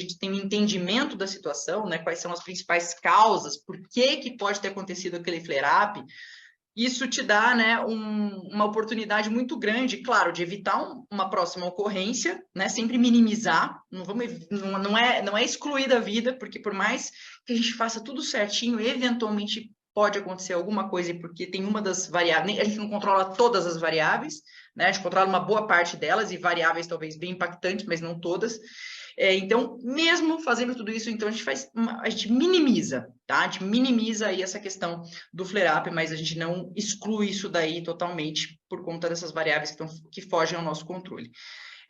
gente tem um entendimento da situação, né? Quais são as principais causas, por que pode ter acontecido aquele flare-up, isso te dá, né, uma oportunidade muito grande, claro, de evitar uma próxima ocorrência, né? Sempre minimizar, não é excluir da vida, porque por mais que a gente faça tudo certinho, eventualmente pode acontecer alguma coisa, porque tem uma das variáveis, a gente não controla todas as variáveis, né? A gente controla uma boa parte delas, e variáveis talvez bem impactantes, mas não todas. Então, mesmo fazendo tudo isso, então a gente minimiza, tá? A gente minimiza aí essa questão do flare-up, mas a gente não exclui isso daí totalmente por conta dessas variáveis que fogem ao nosso controle.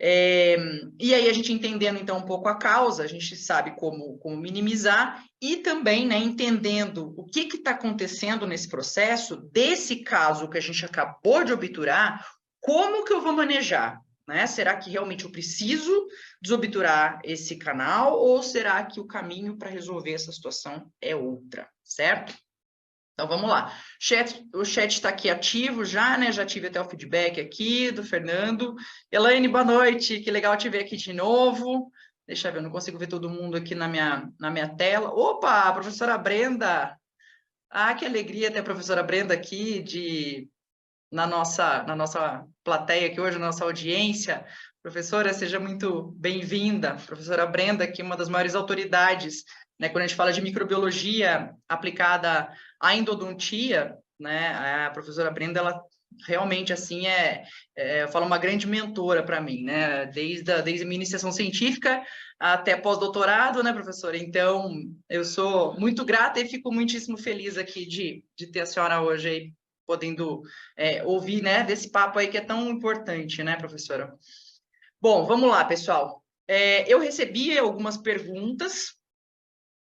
E aí, a gente entendendo, então, um pouco a causa, a gente sabe como minimizar e também, né, entendendo o que está acontecendo nesse processo, desse caso que a gente acabou de obturar, como que eu vou manejar? Né? Será que realmente eu preciso desobturar esse canal ou será que o caminho para resolver essa situação é outra, certo? Então, vamos lá. O chat está aqui ativo já, né? Já tive até o feedback aqui do Fernando. Elaine, boa noite. Que legal te ver aqui de novo. Deixa eu ver, eu não consigo ver todo mundo aqui na minha tela. Opa, a professora Brenda. Ah, que alegria ter a professora Brenda aqui na nossa plateia aqui hoje, na nossa audiência. Professora, seja muito bem-vinda. Professora Brenda, aqui uma das maiores autoridades, né, quando a gente fala de microbiologia aplicada à endodontia, né, a professora Brenda, ela realmente, assim, eu falo, uma grande mentora para mim, né, desde a minha iniciação científica até pós-doutorado, né, professora? Então, eu sou muito grata e fico muitíssimo feliz aqui de ter a senhora hoje aí, podendo ouvir, né, desse papo aí que é tão importante, né, professora? Bom, vamos lá, pessoal. Eu recebi algumas perguntas,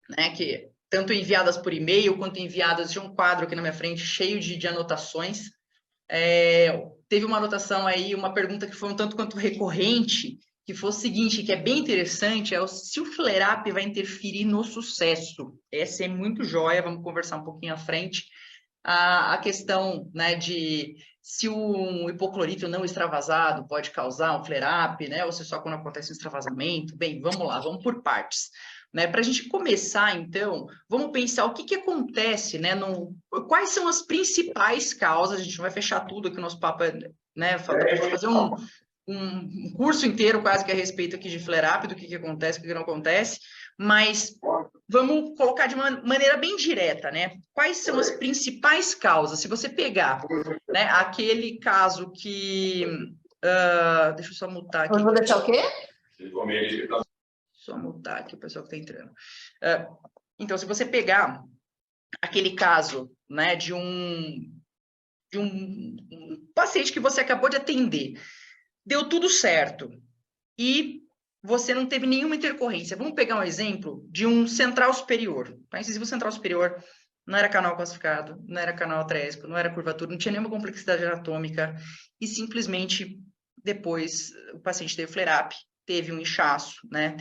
né, que tanto enviadas por e-mail quanto enviadas de um quadro aqui na minha frente cheio de anotações. Teve uma anotação aí, uma pergunta que foi um tanto quanto recorrente, que foi o seguinte, que é bem interessante, se o flare-up vai interferir no sucesso. Essa é muito joia, vamos conversar um pouquinho à frente. A questão, né, de se um hipoclorito não extravasado pode causar um flare-up, né, ou se só quando acontece um extravasamento. Bem, vamos lá, vamos por partes. Né, para a gente começar, então, vamos pensar o que acontece, né, quais são as principais causas. A gente não vai fechar tudo aqui, o nosso papo né, para a gente fazer um curso inteiro quase que a respeito aqui de flare-up, do que acontece, o que não acontece, mas vamos colocar de uma maneira bem direta, né? Quais são as principais causas? Se você pegar, né, aquele caso que... deixa eu só mutar aqui. Eu vou deixar o quê? Só mutar aqui o pessoal que está entrando. Então, se você pegar aquele caso, né, de um paciente que você acabou de atender, deu tudo certo e você não teve nenhuma intercorrência. Vamos pegar um exemplo de um central superior. Tá? Incisivo central superior não era canal calcificado, não era canal atrésico, não era curvatura, não tinha nenhuma complexidade anatômica e simplesmente depois o paciente teve flare-up, teve um inchaço, né?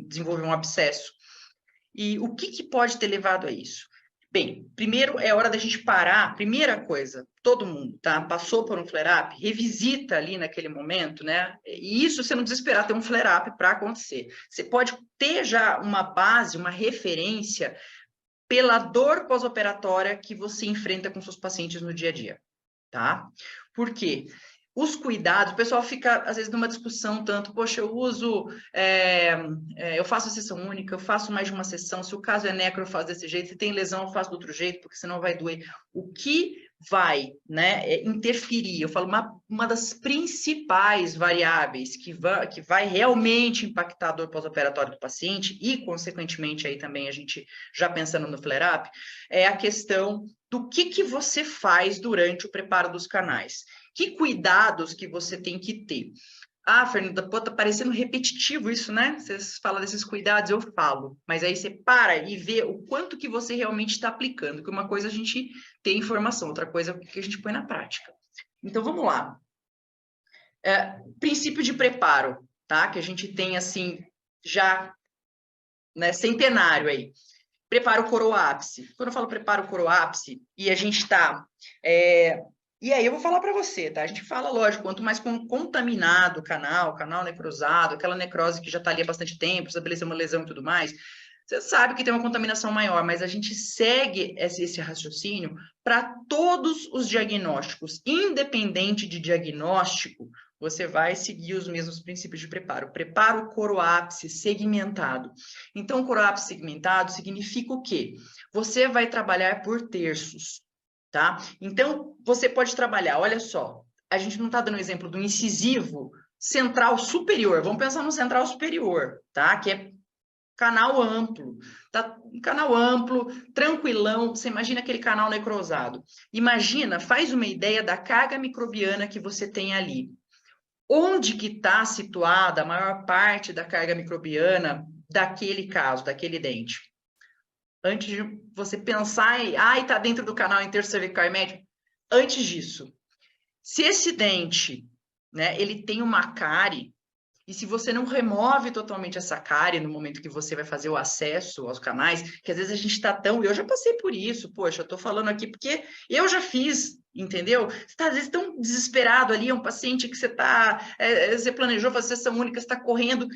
Desenvolveu um abscesso. E o que pode ter levado a isso? Bem, primeiro é hora da gente parar. Primeira coisa, todo mundo, tá? Passou por um flare-up, revisita ali naquele momento, né? E isso você não precisa esperar ter um flare-up para acontecer. Você pode ter já uma base, uma referência pela dor pós-operatória que você enfrenta com seus pacientes no dia a dia, tá? Por quê? Os cuidados, o pessoal fica, às vezes, numa discussão tanto, poxa, eu faço a sessão única, eu faço mais de uma sessão, se o caso é necro, eu faço desse jeito, se tem lesão, eu faço do outro jeito, porque senão vai doer. O que vai, né, interferir? Eu falo, uma das principais variáveis que vai realmente impactar a dor pós-operatória do paciente e, consequentemente, aí também a gente já pensando no flare-up, é a questão do que você faz durante o preparo dos canais. Que cuidados que você tem que ter? Ah, Fernanda, pô, tá parecendo repetitivo isso, né? Vocês falam desses cuidados, eu falo. Mas aí você para e vê o quanto que você realmente está aplicando. Que uma coisa a gente tem informação, outra coisa é o que a gente põe na prática. Então, vamos lá. Princípio de preparo, tá? Que a gente tem, assim, já, né, centenário aí. Preparo coroápice. Quando eu falo preparo coroápice, e a gente está E aí eu vou falar para você, tá? A gente fala, lógico, quanto mais contaminado o canal necrosado, aquela necrose que já está ali há bastante tempo, estabeleceu uma lesão e tudo mais, você sabe que tem uma contaminação maior, mas a gente segue esse raciocínio para todos os diagnósticos. Independente de diagnóstico, você vai seguir os mesmos princípios de preparo. Preparo coroápice segmentado. Então, coroápice segmentado significa o quê? Você vai trabalhar por terços. Tá? Então, você pode trabalhar, olha só, a gente não está dando o exemplo do incisivo central superior, vamos pensar no central superior, tá? Que é canal amplo, tá? Canal amplo, tranquilão, você imagina aquele canal necrosado. Imagina, faz uma ideia da carga microbiana que você tem ali. Onde que está situada a maior parte da carga microbiana daquele caso, daquele dente? Antes de você pensar em, está dentro do canal intercervical e médio, antes disso, se esse dente, né, ele tem uma cárie, e se você não remove totalmente essa cárie no momento que você vai fazer o acesso aos canais, que às vezes a gente está tão, eu já passei por isso, poxa, eu estou falando aqui porque eu já fiz, entendeu? Você está às vezes tão desesperado ali, é um paciente que você planejou fazer sessão única, você está correndo,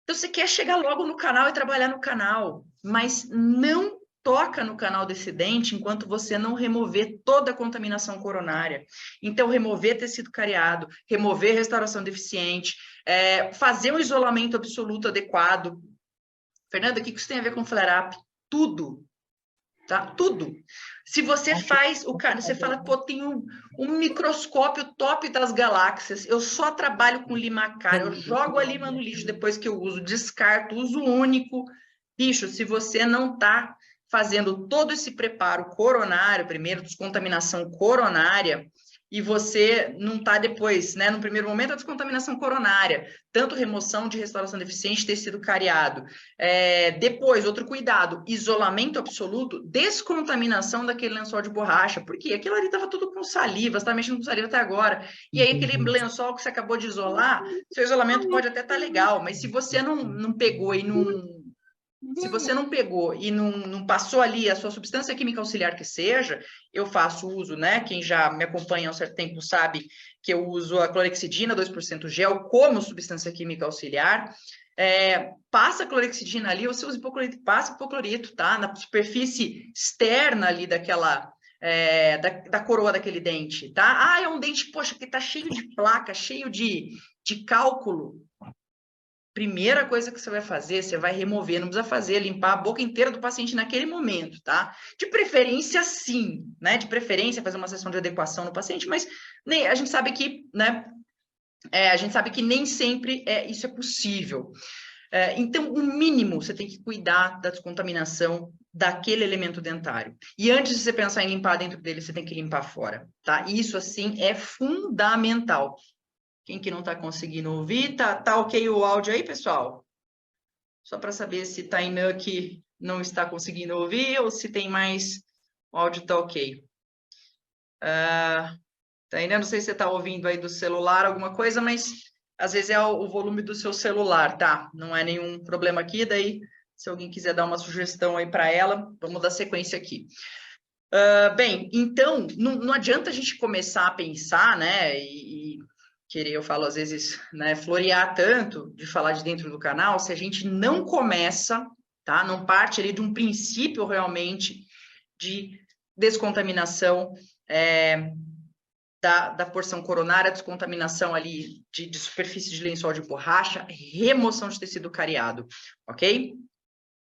então, você quer chegar logo no canal e trabalhar no canal, mas não toca no canal desse dente enquanto você não remover toda a contaminação coronária. Então, remover tecido cariado, remover restauração deficiente, fazer um isolamento absoluto adequado. Fernanda, o que isso tem a ver com flare-up? Tudo. Tá? Tudo. Se você faz o cara, você fala, pô, tem um microscópio top das galáxias, eu só trabalho com limacar, eu jogo a lima no lixo depois que eu uso, descarto, uso único. Bicho, se você não tá fazendo todo esse preparo coronário, primeiro, descontaminação coronária, e você não está depois, né, no primeiro momento, a descontaminação coronária, tanto remoção de restauração deficiente, tecido cariado. Depois, outro cuidado, isolamento absoluto, descontaminação daquele lençol de borracha, porque aquilo ali estava tudo com saliva, você está mexendo com saliva até agora, e aí aquele lençol que você acabou de isolar, seu isolamento pode até estar legal, mas se você não pegou e não... Se você não pegou e não passou ali a sua substância química auxiliar que seja, eu faço uso, né? Quem já me acompanha há um certo tempo sabe que eu uso a clorexidina 2% gel como substância química auxiliar. Passa a clorexidina ali, você usa hipoclorito, passa hipoclorito, tá? Na superfície externa ali daquela... da coroa daquele dente, tá? É um dente, poxa, que tá cheio de placa, cheio de cálculo. Primeira coisa que você vai fazer, você vai remover, não precisa fazer, limpar a boca inteira do paciente naquele momento, tá? De preferência, sim, né? De preferência, fazer uma sessão de adequação no paciente, mas a gente sabe que, né? A gente sabe que nem sempre isso é possível. Então, o mínimo, você tem que cuidar da descontaminação daquele elemento dentário. E antes de você pensar em limpar dentro dele, você tem que limpar fora, tá? Isso, assim, é fundamental. Quem que não está conseguindo ouvir? Tá ok o áudio aí, pessoal? Só para saber se Tainan que não está conseguindo ouvir ou se tem mais... O áudio está ok. Tainan, não sei se você está ouvindo aí do celular alguma coisa, mas às vezes é o volume do seu celular, tá? Não é nenhum problema aqui, daí se alguém quiser dar uma sugestão aí para ela, vamos dar sequência aqui. Bem, então, não adianta a gente começar a pensar, né, e querer, eu falo às vezes, né, florear tanto de falar de dentro do canal, se a gente não começa, tá, não parte ali de um princípio realmente de descontaminação da porção coronária, descontaminação ali de superfície de lençol de borracha, remoção de tecido cariado, ok?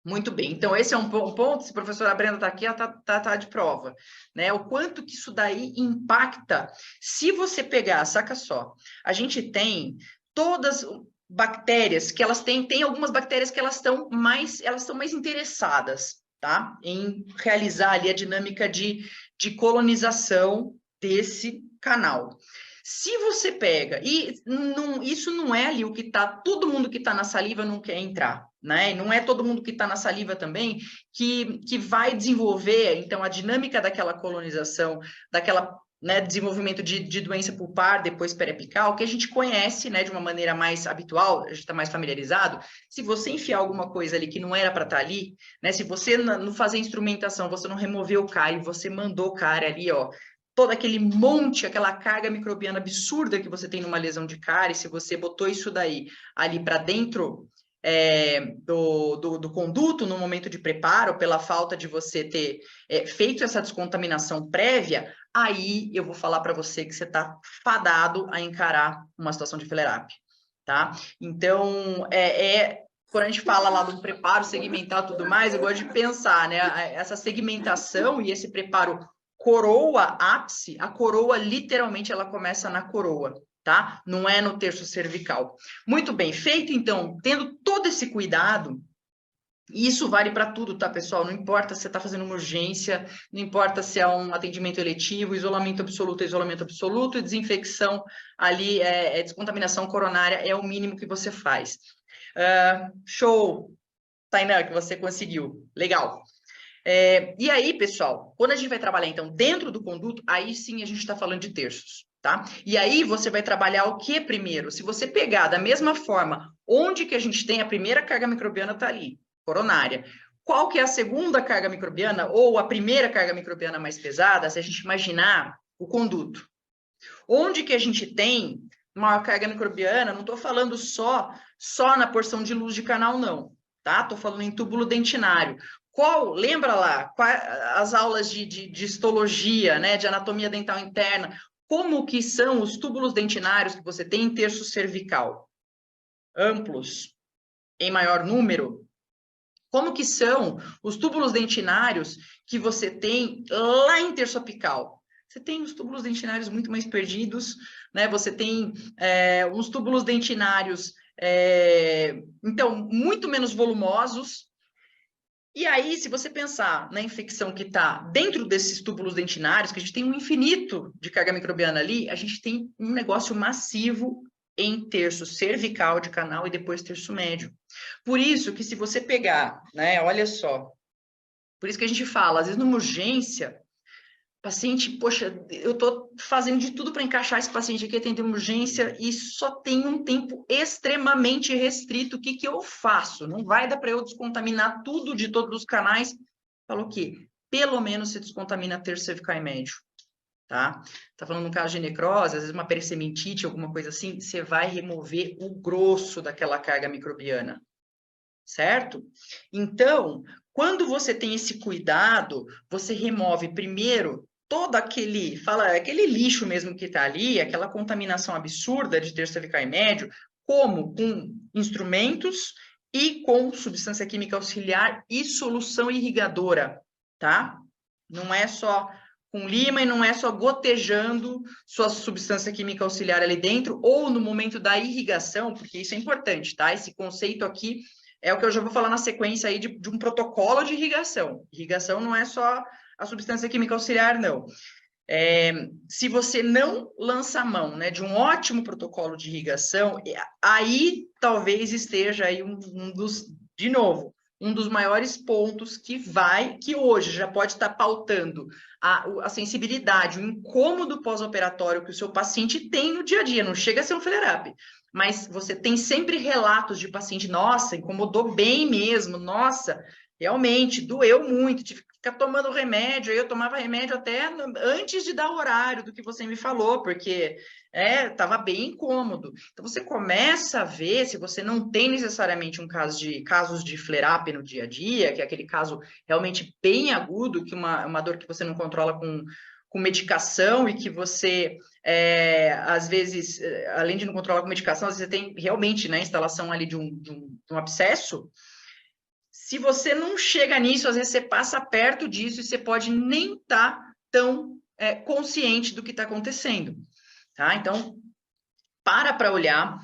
Muito bem, então esse é um ponto, se a professora Brenda está aqui, ela tá de prova, né? O quanto que isso daí impacta. Se você pegar, saca só, a gente tem todas bactérias que elas tem algumas bactérias que elas estão mais interessadas, tá? Em realizar ali a dinâmica de colonização desse canal. Se você pega, isso não é ali o que está, todo mundo que está na saliva não quer entrar, né? E não é todo mundo que está na saliva também que vai desenvolver, então, a dinâmica daquela colonização, daquela, né, desenvolvimento de doença pulpar, depois periapical, que a gente conhece, né, de uma maneira mais habitual, a gente está mais familiarizado. Se você enfiar alguma coisa ali que não era para estar ali, né, se você não fazer instrumentação, você não removeu o cárie, você mandou o cárie ali, ó, todo aquele monte, aquela carga microbiana absurda que você tem numa lesão de cárie, se você botou isso daí ali para dentro do conduto no momento de preparo, pela falta de você ter feito essa descontaminação prévia, aí eu vou falar para você que você está fadado a encarar uma situação de flare-up, tá? Então, quando a gente fala lá do preparo segmentar tudo mais, eu gosto de pensar, né? Essa segmentação e esse preparo coroa ápice, a coroa literalmente ela começa na coroa, tá? Não é no terço cervical. Muito bem, feito então, tendo todo esse cuidado, e isso vale para tudo, tá, pessoal? Não importa se você está fazendo uma urgência, não importa se é um atendimento eletivo, isolamento absoluto, e desinfecção ali, descontaminação coronária é o mínimo que você faz. Show, Tainá, que você conseguiu. Legal. E aí, pessoal, quando a gente vai trabalhar, então, dentro do conduto, aí sim a gente está falando de terços, tá? E aí você vai trabalhar o que primeiro? Se você pegar da mesma forma, onde que a gente tem a primeira carga microbiana está ali, coronária. Qual que é a segunda carga microbiana ou a primeira carga microbiana mais pesada, se a gente imaginar o conduto? Onde que a gente tem maior carga microbiana? Não estou falando só na porção de luz de canal, não, tá? Estou falando em túbulo dentinário. Lembra lá, as aulas de histologia, né, de anatomia dental interna, como que são os túbulos dentinários que você tem em terço cervical? Amplos, em maior número? Como que são os túbulos dentinários que você tem lá em terço apical? Você tem os túbulos dentinários muito mais perdidos, né? Você tem uns túbulos dentinários, então, muito menos volumosos. E aí, se você pensar na infecção que está dentro desses túbulos dentinários, que a gente tem um infinito de carga microbiana ali, a gente tem um negócio massivo em terço cervical de canal e depois terço médio. Por isso que se você pegar, né, olha só, por isso que a gente fala, às vezes numa urgência, paciente, poxa, eu estou fazendo de tudo para encaixar esse paciente aqui, atender uma urgência e só tem um tempo extremamente restrito. O que que eu faço? Não vai dar para eu descontaminar tudo de todos os canais. Falou que pelo menos se descontamina terço cervical e médio, tá? Tá falando no caso de necrose, às vezes uma pericementite, alguma coisa assim, você vai remover o grosso daquela carga microbiana, certo? Então, quando você tem esse cuidado, você remove primeiro todo aquele lixo mesmo que está ali, aquela contaminação absurda de terço cervical e médio, como com instrumentos e com substância química auxiliar e solução irrigadora, tá? Não é só com lima e não é só gotejando sua substância química auxiliar ali dentro ou no momento da irrigação, porque isso é importante, tá? Esse conceito aqui é o que eu já vou falar na sequência aí de um protocolo de irrigação. Irrigação não é só a substância química auxiliar, não. Se você não lança a mão, né, de um ótimo protocolo de irrigação, aí talvez esteja aí de novo, um dos maiores pontos que hoje já pode estar pautando a sensibilidade, o incômodo pós-operatório que o seu paciente tem no dia a dia, não chega a ser um flare-up, mas você tem sempre relatos de paciente, nossa, incomodou bem mesmo, nossa, realmente, doeu muito, tive que ficar tomando remédio, eu tomava remédio até antes de dar o horário do que você me falou, porque estava bem incômodo. Então, você começa a ver, se você não tem necessariamente casos de flare-up no dia a dia, que é aquele caso realmente bem agudo, que uma dor que você não controla com medicação e que você, às vezes, além de não controlar com medicação, às vezes você tem realmente, né, instalação ali de um abscesso. Se você não chega nisso, às vezes você passa perto disso e você pode nem estar tão consciente do que está acontecendo, tá? Então, para olhar,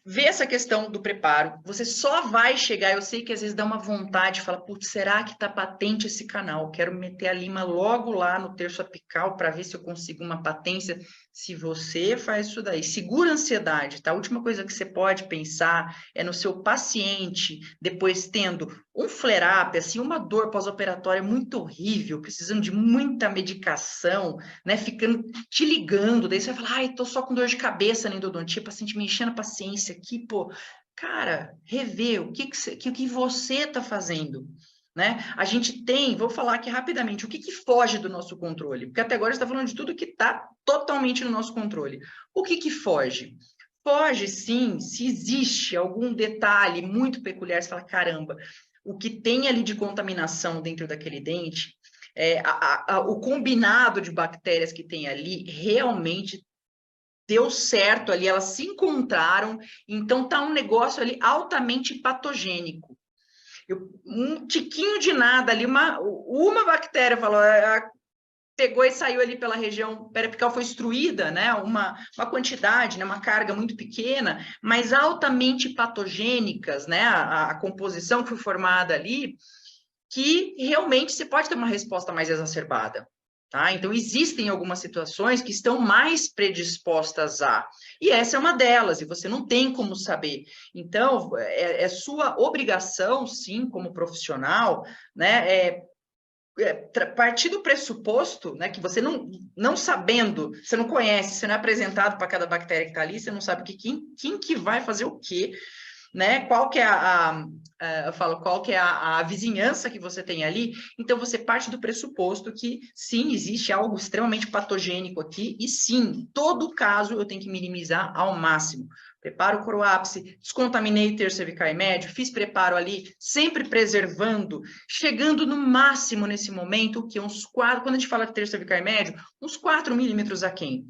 vê essa questão do preparo, você só vai chegar, eu sei que às vezes dá uma vontade, fala, putz, será que tá patente esse canal? Quero meter a lima logo lá no terço apical para ver se eu consigo uma patência. Se você faz isso daí, segura a ansiedade, tá? A última coisa que você pode pensar é no seu paciente, depois tendo um flare-up, assim, uma dor pós-operatória muito horrível, precisando de muita medicação, né? Ficando, te ligando, daí você vai falar, ai, tô só com dor de cabeça na endodontia, paciente me enchendo a paciência aqui, pô. Cara, rever o que você tá fazendo, né? A gente tem, vou falar aqui rapidamente, o que foge do nosso controle? Porque até agora a gente está falando de tudo que está totalmente no nosso controle. O que foge? Foge, sim, se existe algum detalhe muito peculiar, você fala, caramba, o que tem ali de contaminação dentro daquele dente, o combinado de bactérias que tem ali realmente deu certo ali, elas se encontraram, então tá um negócio ali altamente patogênico. Um tiquinho de nada ali, uma bactéria falou, pegou e saiu ali pela região periapical, foi extruída, né, uma quantidade, né, uma carga muito pequena, mas altamente patogênicas, né, a composição que foi formada ali, que realmente você pode ter uma resposta mais exacerbada. Tá? Então, existem algumas situações que estão mais predispostas a, e essa é uma delas, e você não tem como saber. Então, é sua obrigação, sim, como profissional, né, partir do pressuposto, né, que você não sabendo, você não conhece, você não é apresentado para cada bactéria que está ali, você não sabe quem que vai fazer o quê, né? Qual que é eu falo, qual que é a vizinhança que você tem ali? Então, você parte do pressuposto que, sim, existe algo extremamente patogênico aqui, e sim, todo caso eu tenho que minimizar ao máximo. Preparo o coroápice, descontaminei terço cervical e médio, fiz preparo ali, sempre preservando, chegando no máximo nesse momento, que uns 4, quando a gente fala de terço cervical e médio, uns 4 milímetros aquém,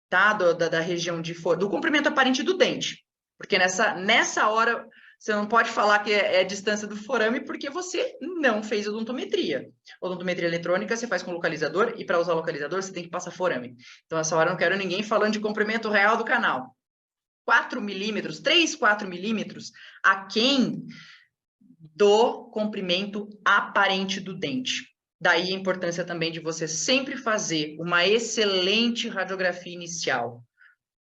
tá? Da região do comprimento aparente do dente. Porque nessa hora você não pode falar que é distância do forame porque você não fez odontometria. Odontometria eletrônica você faz com localizador e para usar localizador você tem que passar forame. Então, nessa hora eu não quero ninguém falando de comprimento real do canal. 4 milímetros, 3, 4 milímetros aquém do comprimento aparente do dente. Daí a importância também de você sempre fazer uma excelente radiografia inicial.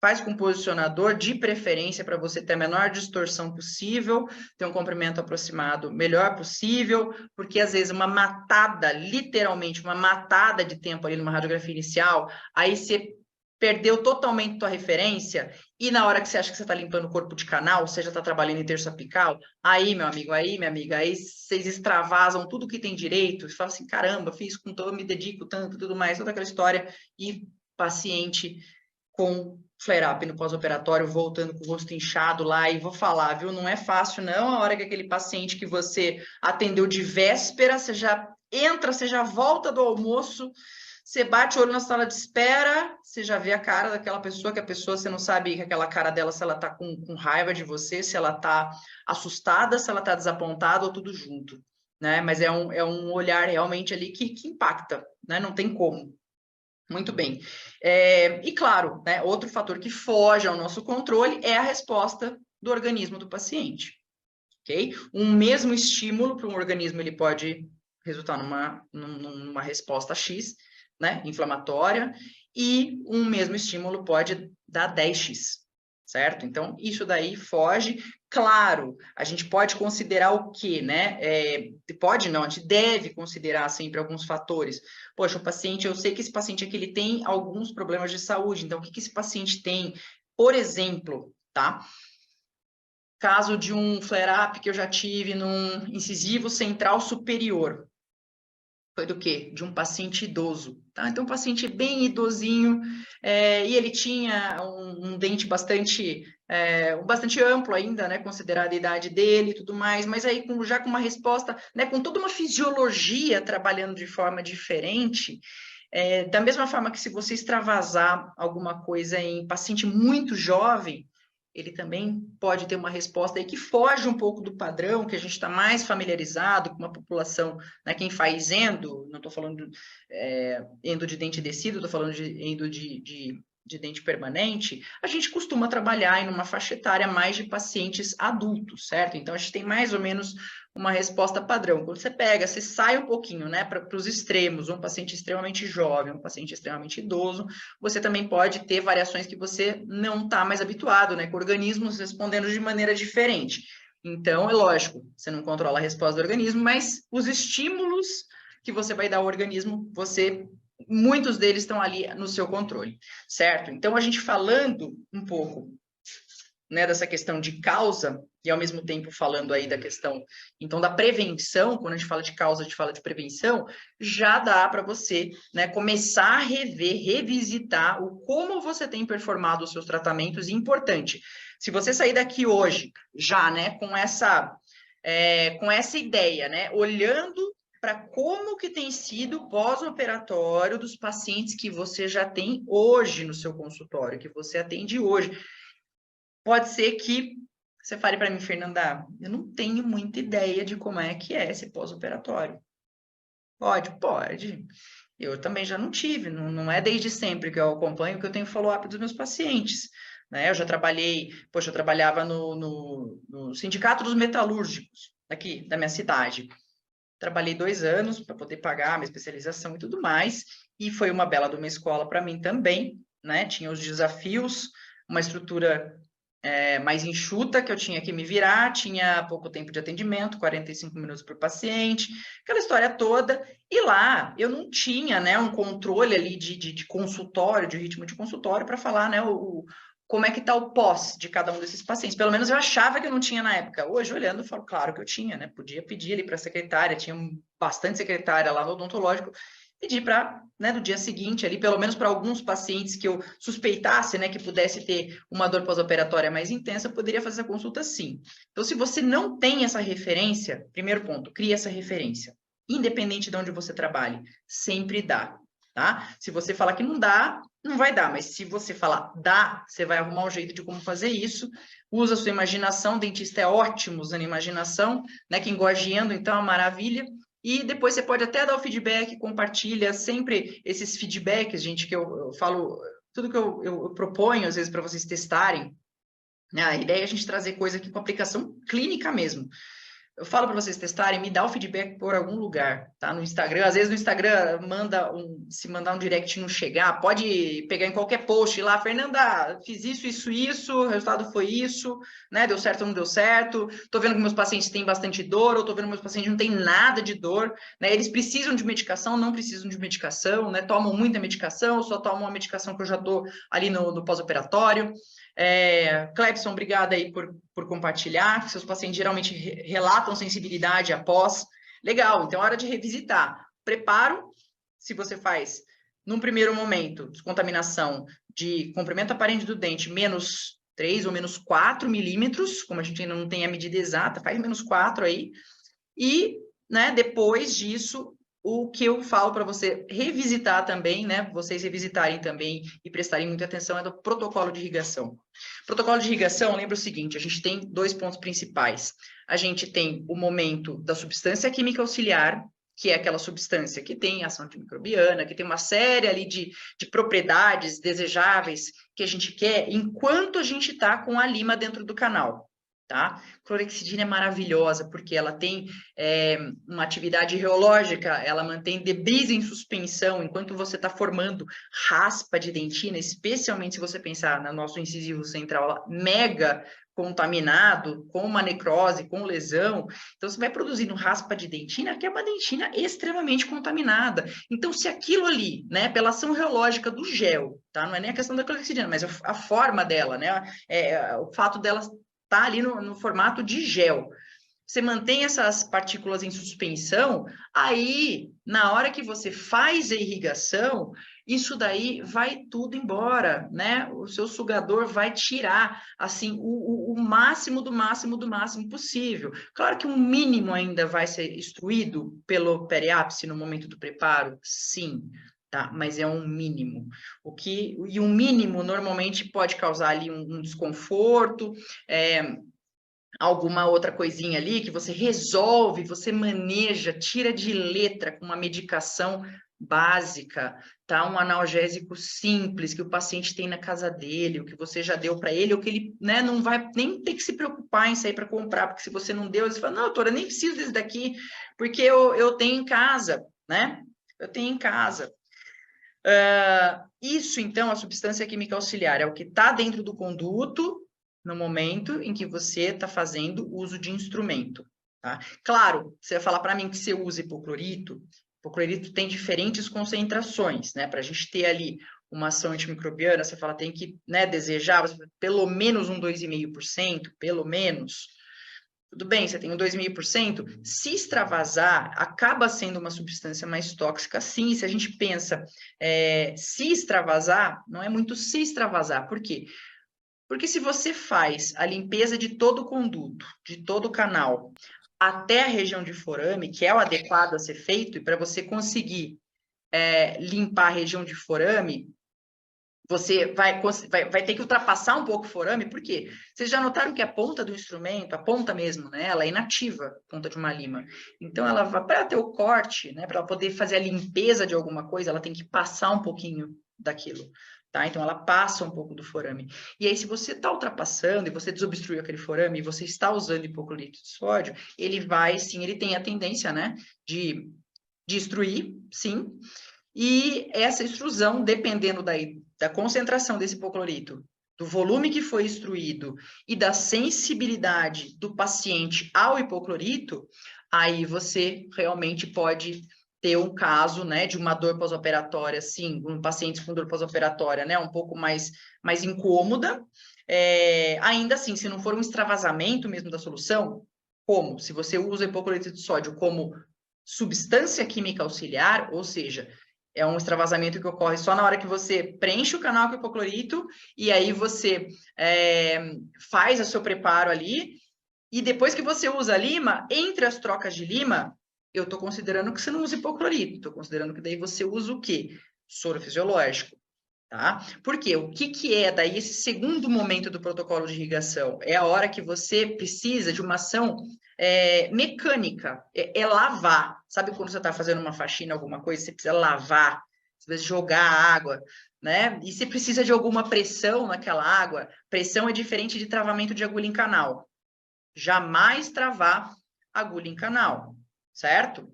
Faz com posicionador, de preferência, para você ter a menor distorção possível, ter um comprimento aproximado melhor possível, porque às vezes uma matada, literalmente, uma matada de tempo ali numa radiografia inicial, aí você perdeu totalmente tua referência, e na hora que você acha que você está limpando o corpo de canal, você já está trabalhando em terço apical, aí, meu amigo, aí, minha amiga, aí vocês extravasam tudo que tem direito, e falam assim, caramba, fiz com todo, me dedico tanto, tudo mais, toda aquela história, e paciente com flare-up no pós-operatório, voltando com o rosto inchado lá, e vou falar, viu, não é fácil não, a hora que aquele paciente que você atendeu de véspera, você já entra, você já volta do almoço, você bate o olho na sala de espera, você já vê a cara daquela pessoa, que a pessoa, você não sabe que aquela cara dela, se ela tá com raiva de você, se ela tá assustada, se ela tá desapontada, ou tudo junto, né, mas é um olhar realmente ali que impacta, né, não tem como. Muito bem. E claro, né, outro fator que foge ao nosso controle é a resposta do organismo do paciente. Ok? Um mesmo estímulo para um organismo, ele pode resultar numa resposta X, né, inflamatória, e um mesmo estímulo pode dar 10x, certo? Então, isso daí foge. Claro, a gente pode considerar o quê, né? Pode não, a gente deve considerar sempre alguns fatores. Poxa, o paciente, eu sei que esse paciente aqui, ele tem alguns problemas de saúde, então o que esse paciente tem? Por exemplo, tá? Caso de um flare-up que eu já tive num incisivo central superior. Foi do quê? De um paciente idoso, tá? Então, um paciente bem idosinho, e ele tinha um dente bastante amplo ainda, né? Considerada a idade dele e tudo mais, mas aí já com uma resposta, né? Com toda uma fisiologia trabalhando de forma diferente, da mesma forma que se você extravasar alguma coisa em paciente muito jovem, ele também pode ter uma resposta aí que foge um pouco do padrão, que a gente está mais familiarizado com uma população, né, quem faz endo, não estou falando endo de dente descido, estou falando de endo de dente permanente, a gente costuma trabalhar em uma faixa etária mais de pacientes adultos, certo? Então, a gente tem mais ou menos uma resposta padrão. Quando você sai um pouquinho, né, para os extremos, um paciente extremamente jovem, um paciente extremamente idoso, você também pode ter variações que você não está mais habituado, né, com organismos respondendo de maneira diferente. Então, é lógico, você não controla a resposta do organismo, mas os estímulos que você vai dar ao organismo, muitos deles estão ali no seu controle, certo? Então, a gente falando um pouco, né, dessa questão de causa, e ao mesmo tempo falando aí da questão, então, da prevenção, quando a gente fala de causa, a gente fala de prevenção, já dá para você, né, começar a rever, revisitar o como você tem performado os seus tratamentos, e importante, se você sair daqui hoje, já, né, com essa ideia, né, olhando para como que tem sido o pós-operatório dos pacientes que você já tem hoje no seu consultório, que você atende hoje. Pode ser que você fale para mim, Fernanda, eu não tenho muita ideia de como é que é esse pós-operatório. Pode. Eu também já não tive, não é desde sempre que eu acompanho que eu tenho follow-up dos meus pacientes. Né? Eu já trabalhei, eu trabalhava no Sindicato dos Metalúrgicos, aqui da minha cidade. Trabalhei 2 anos para poder pagar a minha especialização e tudo mais, e foi uma bela de uma escola para mim também, né? Tinha os desafios, uma estrutura mais enxuta, que eu tinha que me virar, tinha pouco tempo de atendimento, 45 minutos por paciente, aquela história toda, e lá eu não tinha, né, um controle ali de consultório, de ritmo de consultório, para falar, né, como é que está o pós de cada um desses pacientes. Pelo menos eu achava que eu não tinha na época. Hoje, olhando, eu falo, claro que eu tinha, né? Podia pedir ali para a secretária, tinha bastante secretária lá no odontológico, pedir para, né, no dia seguinte ali, pelo menos para alguns pacientes que eu suspeitasse, né, que pudesse ter uma dor pós-operatória mais intensa, eu poderia fazer essa consulta sim. Então, se você não tem essa referência, primeiro ponto, cria essa referência. Independente de onde você trabalhe, sempre dá, tá? Se você falar que não dá, não vai dar, mas se você falar dá, você vai arrumar um jeito de como fazer isso. Usa a sua imaginação, o dentista é ótimo usando imaginação, né, que engorgiando, então, é uma maravilha. E depois você pode até dar o feedback, compartilha sempre esses feedbacks, gente, que eu falo, tudo que eu proponho, às vezes, para vocês testarem, né? A ideia é a gente trazer coisa aqui com aplicação clínica mesmo. Eu falo para vocês testarem, me dá o feedback por algum lugar, tá? No Instagram, às vezes no Instagram se mandar um direct e não chegar, pode pegar em qualquer post lá, Fernanda, fiz isso, o resultado foi isso, né? Deu certo ou não deu certo, tô vendo que meus pacientes têm bastante dor, ou tô vendo que meus pacientes não têm nada de dor, né? Eles precisam de medicação, não precisam de medicação, né? Tomam muita medicação, só tomam uma medicação que eu já dou ali no pós-operatório. Clebson, obrigada aí por compartilhar, que seus pacientes geralmente relatam sensibilidade após. Legal, então é hora de revisitar. Preparo, se você faz, num primeiro momento, descontaminação de comprimento aparente do dente menos 3 ou menos 4 milímetros, como a gente ainda não tem a medida exata, faz menos 4 aí, e, né, depois disso, o que eu falo para você revisitar também, né, vocês revisitarem também e prestarem muita atenção é do protocolo de irrigação. Protocolo de irrigação, lembra o seguinte, a gente tem 2 pontos principais. A gente tem o momento da substância química auxiliar, que é aquela substância que tem ação antimicrobiana, que tem uma série ali de propriedades desejáveis que a gente quer enquanto a gente está com a lima dentro do canal. Tá? Clorexidina é maravilhosa porque ela tem uma atividade reológica, ela mantém debris em suspensão enquanto você está formando raspa de dentina, especialmente se você pensar no nosso incisivo central mega contaminado, com uma necrose, com lesão, então você vai produzindo raspa de dentina, que é uma dentina extremamente contaminada. Então, se aquilo ali, né, pela ação reológica do gel, tá? Não é nem a questão da clorexidina, mas a forma dela, né, o fato dela tá ali no formato de gel. Você mantém essas partículas em suspensão, aí, na hora que você faz a irrigação, isso daí vai tudo embora, né? O seu sugador vai tirar, assim, o máximo do máximo do máximo possível. Claro que um mínimo ainda vai ser extruído pelo periápice no momento do preparo, sim, tá? Mas é um mínimo. E um mínimo normalmente pode causar ali um desconforto, alguma outra coisinha ali que você resolve, você maneja, tira de letra com uma medicação básica, tá? Um analgésico simples que o paciente tem na casa dele, o que você já deu para ele, ou que ele, né, não vai nem ter que se preocupar em sair para comprar, porque se você não deu, você fala, não, doutora, nem preciso desse daqui, porque eu tenho em casa, né? Eu tenho em casa. Isso, então, a substância química auxiliar é o que está dentro do conduto no momento em que você está fazendo uso de instrumento. Tá? Claro, você vai falar para mim que você usa hipoclorito. Hipoclorito tem diferentes concentrações, né? Para a gente ter ali uma ação antimicrobiana, você fala, tem que, né, desejar pelo menos um 2,5%, pelo menos. Tudo bem, você tem um 2.000%, se extravasar, acaba sendo uma substância mais tóxica, sim. Se a gente pensa, se extravasar, não é muito se extravasar. Por quê? Porque se você faz a limpeza de todo o conduto, de todo o canal, até a região de forame, que é o adequado a ser feito, e para você conseguir limpar a região de forame, você vai ter que ultrapassar um pouco o forame, por quê? Vocês já notaram que a ponta do instrumento, a ponta mesmo, né, ela é inativa, a ponta de uma lima. Então, ela vai para ter o corte, né, para ela poder fazer a limpeza de alguma coisa, ela tem que passar um pouquinho daquilo. Tá? Então, ela passa um pouco do forame. E aí, se você está ultrapassando e você desobstruiu aquele forame e você está usando hipoclorito de sódio, ele vai, sim, ele tem a tendência, né, de destruir, sim, e essa extrusão, dependendo da concentração desse hipoclorito, do volume que foi extruído e da sensibilidade do paciente ao hipoclorito, aí você realmente pode ter um caso, né, de uma dor pós-operatória, sim, um paciente com dor pós-operatória, né, um pouco mais incômoda. Ainda assim, se não for um extravasamento mesmo da solução, como? Se você usa hipoclorito de sódio como substância química auxiliar, ou seja, é um extravasamento que ocorre só na hora que você preenche o canal com hipoclorito e aí você faz o seu preparo ali. E depois que você usa a lima, entre as trocas de lima, eu estou considerando que você não usa hipoclorito. Estou considerando que daí você usa o quê? Soro fisiológico. Tá? Porque o que é daí esse segundo momento do protocolo de irrigação? É a hora que você precisa de uma ação mecânica, é lavar. Sabe quando você está fazendo uma faxina, alguma coisa, você precisa lavar, você precisa jogar água, né? E você precisa de alguma pressão naquela água. Pressão é diferente de travamento de agulha em canal. Jamais travar agulha em canal, certo?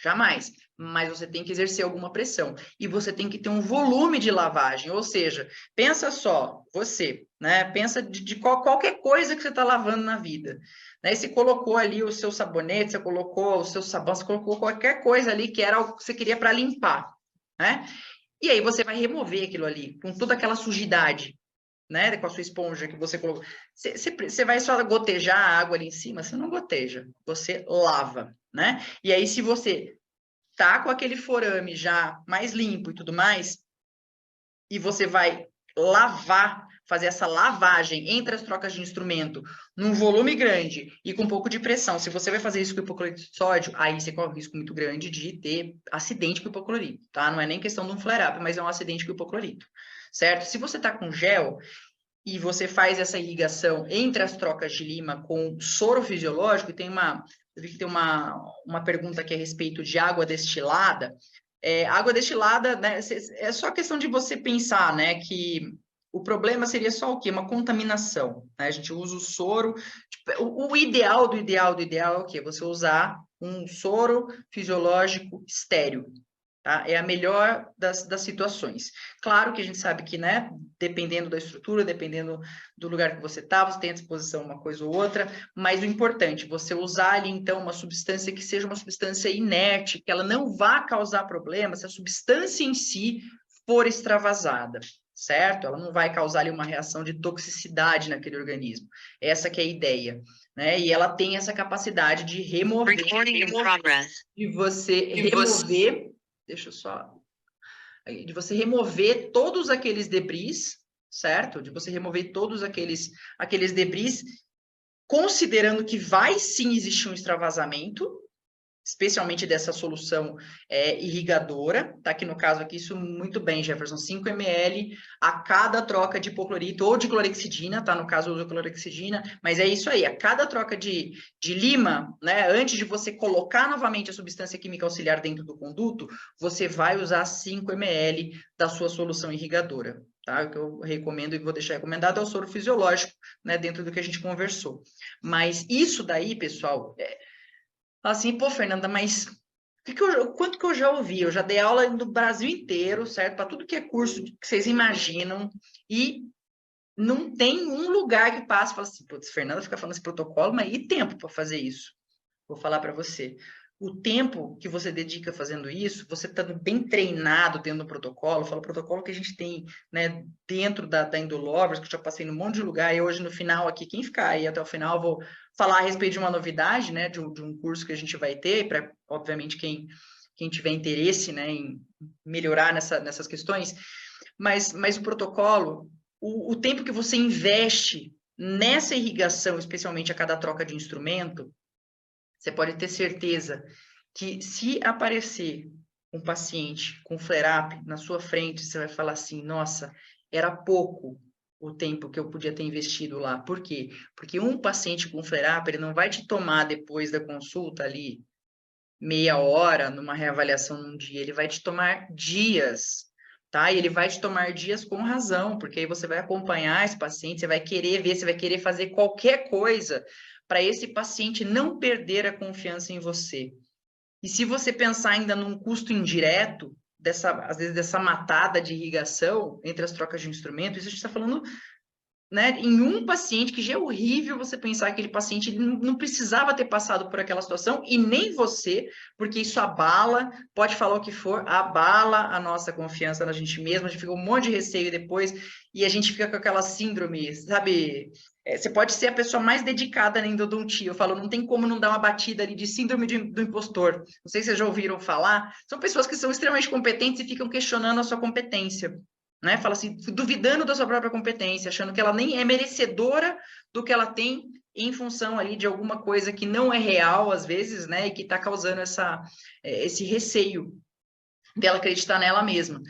Jamais. Mas você tem que exercer alguma pressão. E você tem que ter um volume de lavagem. Ou seja, pensa só, você, né? Pensa de qualquer coisa que você está lavando na vida. Né? Você colocou ali o seu sabonete, você colocou o seu sabão, você colocou qualquer coisa ali que era o que você queria para limpar. Né? E aí você vai remover aquilo ali, com toda aquela sujidade, né? Com a sua esponja que você colocou. Você vai só gotejar a água ali em cima? Você não goteja, você lava, né? E aí, se você tá com aquele forame já mais limpo e tudo mais, e você vai lavar, fazer essa lavagem entre as trocas de instrumento num volume grande e com um pouco de pressão. Se você vai fazer isso com hipoclorito de sódio, aí você corre um risco muito grande de ter acidente com hipoclorito, tá? Não é nem questão de um flare-up, mas é um acidente com hipoclorito, certo? Se você tá com gel e você faz essa irrigação entre as trocas de lima com soro fisiológico, e eu vi que tem uma pergunta aqui a respeito de água destilada. Água destilada, né, é só questão de você pensar, né, que o problema seria só o quê? Uma contaminação, né? A gente usa o soro, tipo, o ideal do ideal do ideal é o quê? Você usar um soro fisiológico estéril, tá? É a melhor das situações. Claro que a gente sabe que, né, dependendo da estrutura, dependendo do lugar que você está, você tem à disposição uma coisa ou outra, mas o importante, você usar ali, então, uma substância que seja uma substância inerte, que ela não vá causar problema se a substância em si for extravasada, certo? Ela não vai causar ali uma reação de toxicidade naquele organismo. Essa que é a ideia, né? E ela tem essa capacidade de remover, de você remover, deixa eu só, de você remover todos aqueles debris, certo? De você remover todos aqueles debris, considerando que vai sim existir um extravasamento, especialmente dessa solução irrigadora, tá? Que no caso aqui, isso muito bem, Jefferson, 5 ml a cada troca de hipoclorito ou de clorexidina, tá? No caso, eu uso clorexidina, mas é isso aí, a cada troca de lima, né? Antes de você colocar novamente a substância química auxiliar dentro do conduto, você vai usar 5 ml da sua solução irrigadora, tá? O que eu recomendo e vou deixar recomendado é o soro fisiológico, né? Dentro do que a gente conversou. Mas isso daí, pessoal, assim, pô, Fernanda, mas quanto que eu já ouvi? Eu já dei aula no Brasil inteiro, certo? Para tudo que é curso que vocês imaginam, e não tem um lugar que passa e fala assim, putz, Fernanda fica falando esse protocolo, mas e tempo para fazer isso? Vou falar para você. o tempo que você dedica fazendo isso, você estando bem treinado dentro do protocolo, fala o protocolo que a gente tem, né, dentro da Endolovers, que eu já passei num monte de lugar, e hoje no final aqui, quem ficar aí até o final, eu vou falar a respeito de uma novidade, né, de um curso que a gente vai ter, para, obviamente, quem tiver interesse, né, em melhorar nessas questões, mas o protocolo, o tempo que você investe nessa irrigação, especialmente a cada troca de instrumento, você pode ter certeza que se aparecer um paciente com flare-up na sua frente, você vai falar assim, nossa, era pouco o tempo que eu podia ter investido lá. Por quê? Porque um paciente com flare-up, ele não vai te tomar depois da consulta ali meia hora numa reavaliação num dia, ele vai te tomar dias, tá? E ele vai te tomar dias com razão, porque aí você vai acompanhar esse paciente, você vai querer ver, você vai querer fazer qualquer coisa para esse paciente não perder a confiança em você. E se você pensar ainda num custo indireto, às vezes dessa matada de irrigação entre as trocas de instrumento, isso a gente está falando, né, em um paciente que já é horrível você pensar que aquele paciente não precisava ter passado por aquela situação e nem você, porque isso abala, pode falar o que for, abala a nossa confiança na gente mesma, a gente fica um monte de receio depois e a gente fica com aquela síndrome, sabe? Você pode ser a pessoa mais dedicada na endodontia, eu falo, não tem como não dar uma batida ali de síndrome do impostor. Não sei se vocês já ouviram falar, são pessoas que são extremamente competentes e ficam questionando a sua competência. Né? Fala assim, duvidando da sua própria competência, achando que ela nem é merecedora do que ela tem em função ali de alguma coisa que não é real, às vezes, né? E que está causando esse receio dela acreditar nela mesma.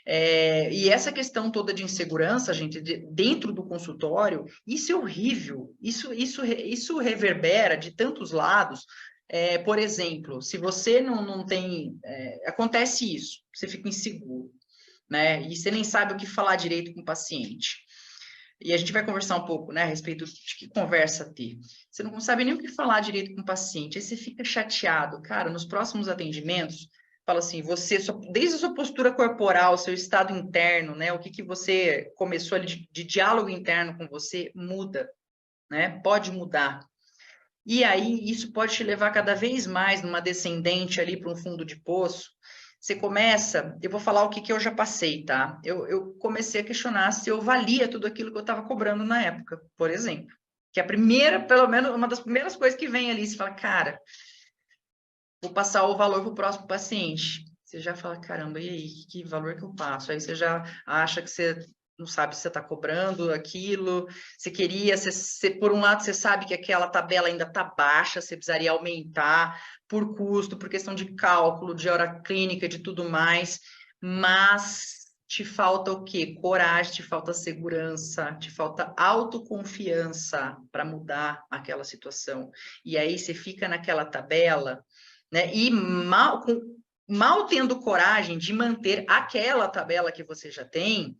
E essa questão toda de insegurança, gente, dentro do consultório, isso é horrível, isso reverbera de tantos lados. Por exemplo, se você não tem... acontece isso, você fica inseguro, né? E você nem sabe o que falar direito com o paciente. E a gente vai conversar um pouco, né, a respeito de que conversa ter. Você não sabe nem o que falar direito com o paciente, aí você fica chateado. Cara, nos próximos atendimentos, fala assim, desde a sua postura corporal, seu estado interno, né, o que você começou ali de diálogo interno com você, muda, né? Pode mudar. E aí, isso pode te levar cada vez mais numa descendente ali para um fundo de poço. Você começa, eu vou falar o que eu já passei, tá? Eu comecei a questionar se eu valia tudo aquilo que eu estava cobrando na época, por exemplo. Que a primeira, pelo menos, uma das primeiras coisas que vem ali, você fala, cara, vou passar o valor para o próximo paciente. Você já fala, caramba, e aí, que valor que eu passo? Aí você já acha que você não sabe se você está cobrando aquilo, você queria, por um lado você sabe que aquela tabela ainda está baixa, você precisaria aumentar por custo, por questão de cálculo, de hora clínica, de tudo mais, mas te falta o quê? Coragem, te falta segurança, te falta autoconfiança para mudar aquela situação. E aí você fica naquela tabela, né? E mal tendo coragem de manter aquela tabela que você já tem,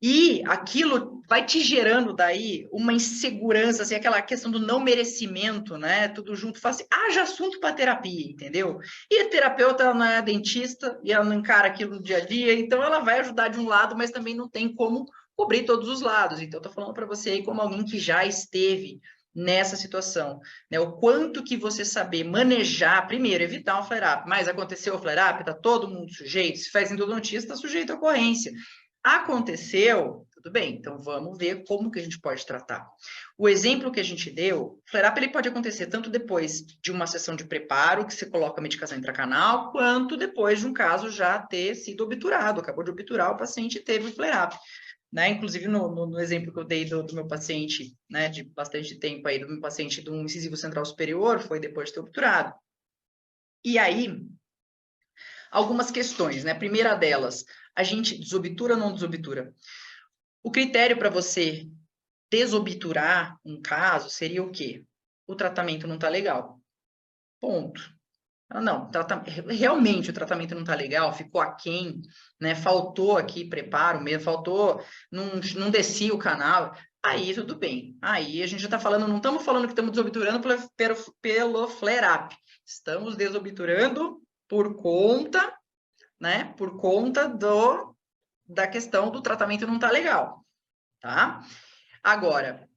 e aquilo vai te gerando daí uma insegurança, assim, aquela questão do não merecimento, né? Tudo junto, fala assim, haja assunto para terapia, entendeu? E a terapeuta ela não é dentista e ela não encara aquilo no dia a dia, então ela vai ajudar de um lado, mas também não tem como cobrir todos os lados. Então, eu tô falando para você aí como alguém que já esteve nessa situação, né? O quanto que você saber manejar, primeiro, evitar um flare-up, mas aconteceu o flare-up, tá todo mundo sujeito, se faz endodontia, está sujeito à ocorrência. Aconteceu, tudo bem, então vamos ver como que a gente pode tratar. O exemplo que a gente deu, flare-up ele pode acontecer tanto depois de uma sessão de preparo, que você coloca a medicação intracanal, quanto depois de um caso já ter sido obturado, acabou de obturar, o paciente teve o flare-up. Né? Inclusive, no exemplo que eu dei do meu paciente, né, de bastante tempo aí, do meu paciente do incisivo central superior, foi depois de ter obturado. E aí, algumas questões, né? A primeira delas, a gente desobtura ou não desobtura? O critério para você desobturar um caso seria o quê? O tratamento não está legal. Ponto. Não, realmente o tratamento não está legal, ficou aquém, né? Faltou aqui preparo mesmo, faltou, não descia o canal. Aí tudo bem. Aí a gente já está falando, não estamos falando que estamos desobturando pelo flare-up. Estamos desobturando por conta, né? Por conta da questão do tratamento não tá legal, tá? Agora,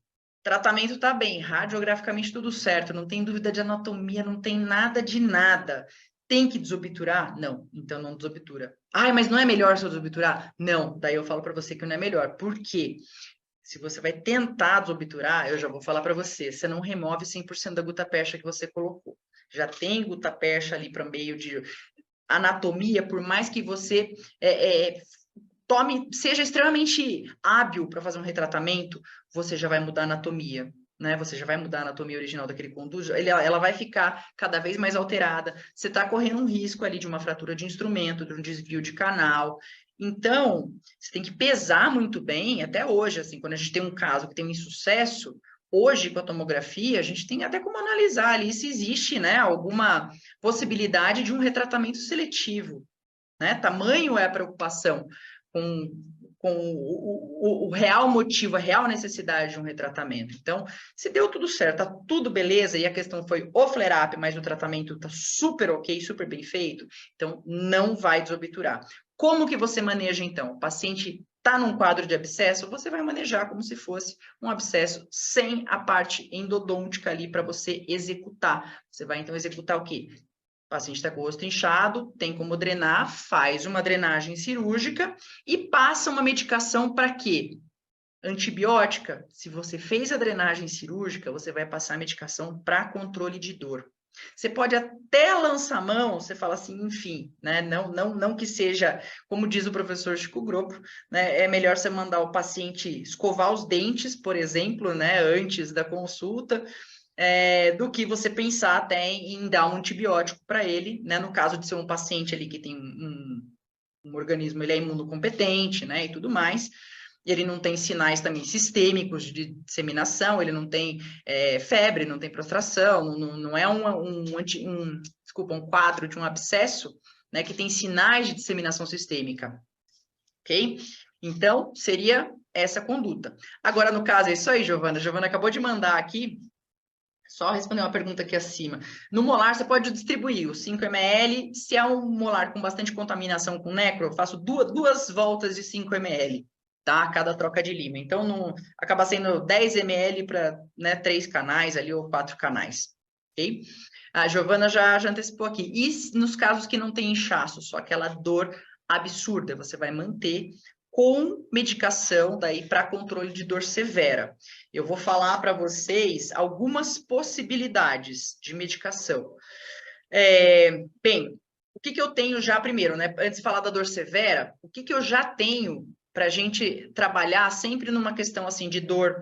Tratamento tá bem, radiograficamente tudo certo, não tem dúvida de anatomia, não tem nada de nada. Tem que desobturar? Não, então não desobtura. Ai, mas não é melhor se eu desobturar? Não, daí eu falo para você que não é melhor. Por quê? Se você vai tentar desobturar, eu já vou falar para você, você não remove 100% da gutapercha que você colocou. Já tem gutapercha ali para meio de anatomia, por mais que você seja extremamente hábil para fazer um retratamento, você já vai mudar a anatomia, né? Você já vai mudar a anatomia original daquele conduto, ela vai ficar cada vez mais alterada. Você está correndo um risco ali de uma fratura de instrumento, de um desvio de canal. Então, você tem que pesar muito bem, até hoje, assim, quando a gente tem um caso que tem um insucesso, hoje, com a tomografia, a gente tem até como analisar ali se existe, né, alguma possibilidade de um retratamento seletivo, né? Tamanho é a preocupação com o real motivo, a real necessidade de um retratamento. Então, se deu tudo certo, tá tudo beleza, e a questão foi o flare-up, mas o tratamento tá super ok, super bem feito, então não vai desobturar. Como que você maneja, então? O paciente está num quadro de abscesso, você vai manejar como se fosse um abscesso sem a parte endodôntica ali para você executar. Você vai, então, executar o quê? O paciente está com o rosto inchado, tem como drenar, faz uma drenagem cirúrgica e passa uma medicação para quê? Antibiótica. Se você fez a drenagem cirúrgica, você vai passar a medicação para controle de dor. Você pode até lançar a mão, você fala assim, enfim, né? Não que seja, como diz o professor Chico Grupo, né? É melhor você mandar o paciente escovar os dentes, por exemplo, né? Antes da consulta, do que você pensar até em dar um antibiótico para ele, né? No caso de ser um paciente ali que tem um organismo, ele é imunocompetente, né? E tudo mais. Ele não tem sinais também sistêmicos de disseminação, ele não tem febre, não tem prostração, não é um quadro de um abscesso, né? Que tem sinais de disseminação sistêmica, ok? Então, seria essa conduta. Agora, no caso, é isso aí, Giovana. A Giovana acabou de mandar aqui. Só responder uma pergunta aqui acima. No molar, você pode distribuir os 5 ml. Se é um molar com bastante contaminação com necro, eu faço duas voltas de 5 ml, tá? Cada troca de lima. Então, acaba sendo 10 ml para, né, 3 canais ali ou 4 canais, ok? A Giovana já antecipou aqui. E nos casos que não tem inchaço, só aquela dor absurda, você vai manter com medicação daí para controle de dor severa. Eu vou falar para vocês algumas possibilidades de medicação. Bem, o que eu tenho já primeiro, né? Antes de falar da dor severa, o que eu já tenho para a gente trabalhar sempre numa questão assim de dor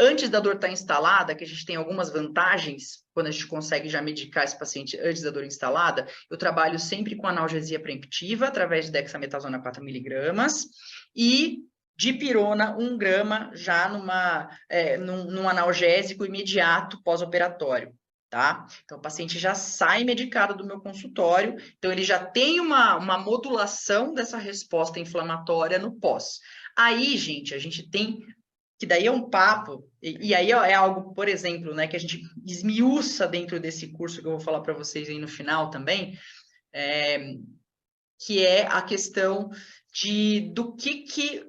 antes da dor estar instalada, que a gente tem algumas vantagens quando a gente consegue já medicar esse paciente antes da dor instalada. Eu trabalho sempre com analgesia preemptiva, através de dexametasona 4mg e dipirona 1 grama já num analgésico imediato pós-operatório. Tá? Então, o paciente já sai medicado do meu consultório, então ele já tem uma modulação dessa resposta inflamatória no pós. Aí, gente, a gente tem que daí é um papo, e aí é algo, por exemplo, né, que a gente esmiuça dentro desse curso que eu vou falar para vocês aí no final também, que é a questão do que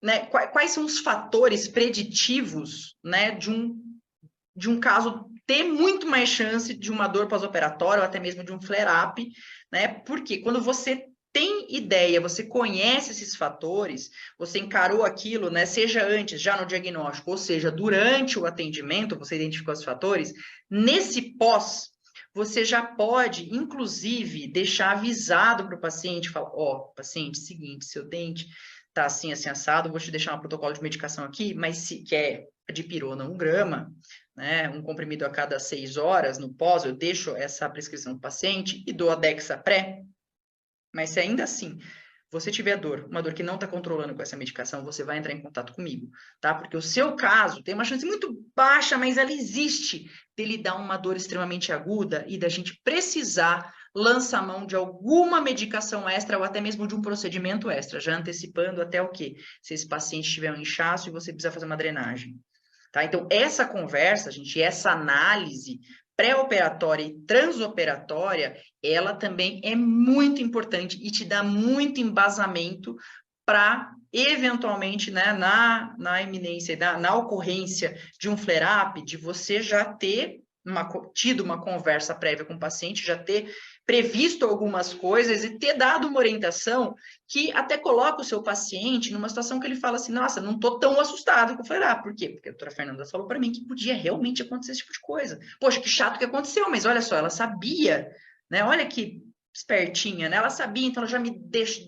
né, quais são os fatores preditivos, né, de um caso ter muito mais chance de uma dor pós-operatória ou até mesmo de um flare-up, né? Porque quando você tem ideia, você conhece esses fatores, você encarou aquilo, né? Seja antes, já no diagnóstico, ou seja, durante o atendimento, você identificou os fatores, nesse pós, você já pode, inclusive, deixar avisado para o paciente, falar, paciente, seguinte, seu dente tá assim, assim, assado, vou te deixar um protocolo de medicação aqui, mas que é dipirona 1 grama, né, um comprimido a cada 6 horas no pós, eu deixo essa prescrição do paciente e dou a Dexa pré, mas se ainda assim você tiver dor, uma dor que não está controlando com essa medicação, você vai entrar em contato comigo, tá? Porque o seu caso tem uma chance muito baixa, mas ela existe, dele dar uma dor extremamente aguda e da gente precisar lançar mão de alguma medicação extra ou até mesmo de um procedimento extra, já antecipando até o quê? Se esse paciente tiver um inchaço e você precisa fazer uma drenagem. Tá? Então, essa conversa, gente, essa análise pré-operatória e transoperatória, ela também é muito importante e te dá muito embasamento para, eventualmente, né, na iminência, na ocorrência de um flare-up, de você já ter tido uma conversa prévia com o paciente, já ter previsto algumas coisas e ter dado uma orientação que até coloca o seu paciente numa situação que ele fala assim, nossa, não estou tão assustado com o flare-up. Por quê? Porque a doutora Fernanda falou para mim que podia realmente acontecer esse tipo de coisa. Poxa, que chato que aconteceu, mas olha só, ela sabia, né? Olha que espertinha, né? Ela sabia, então ela já me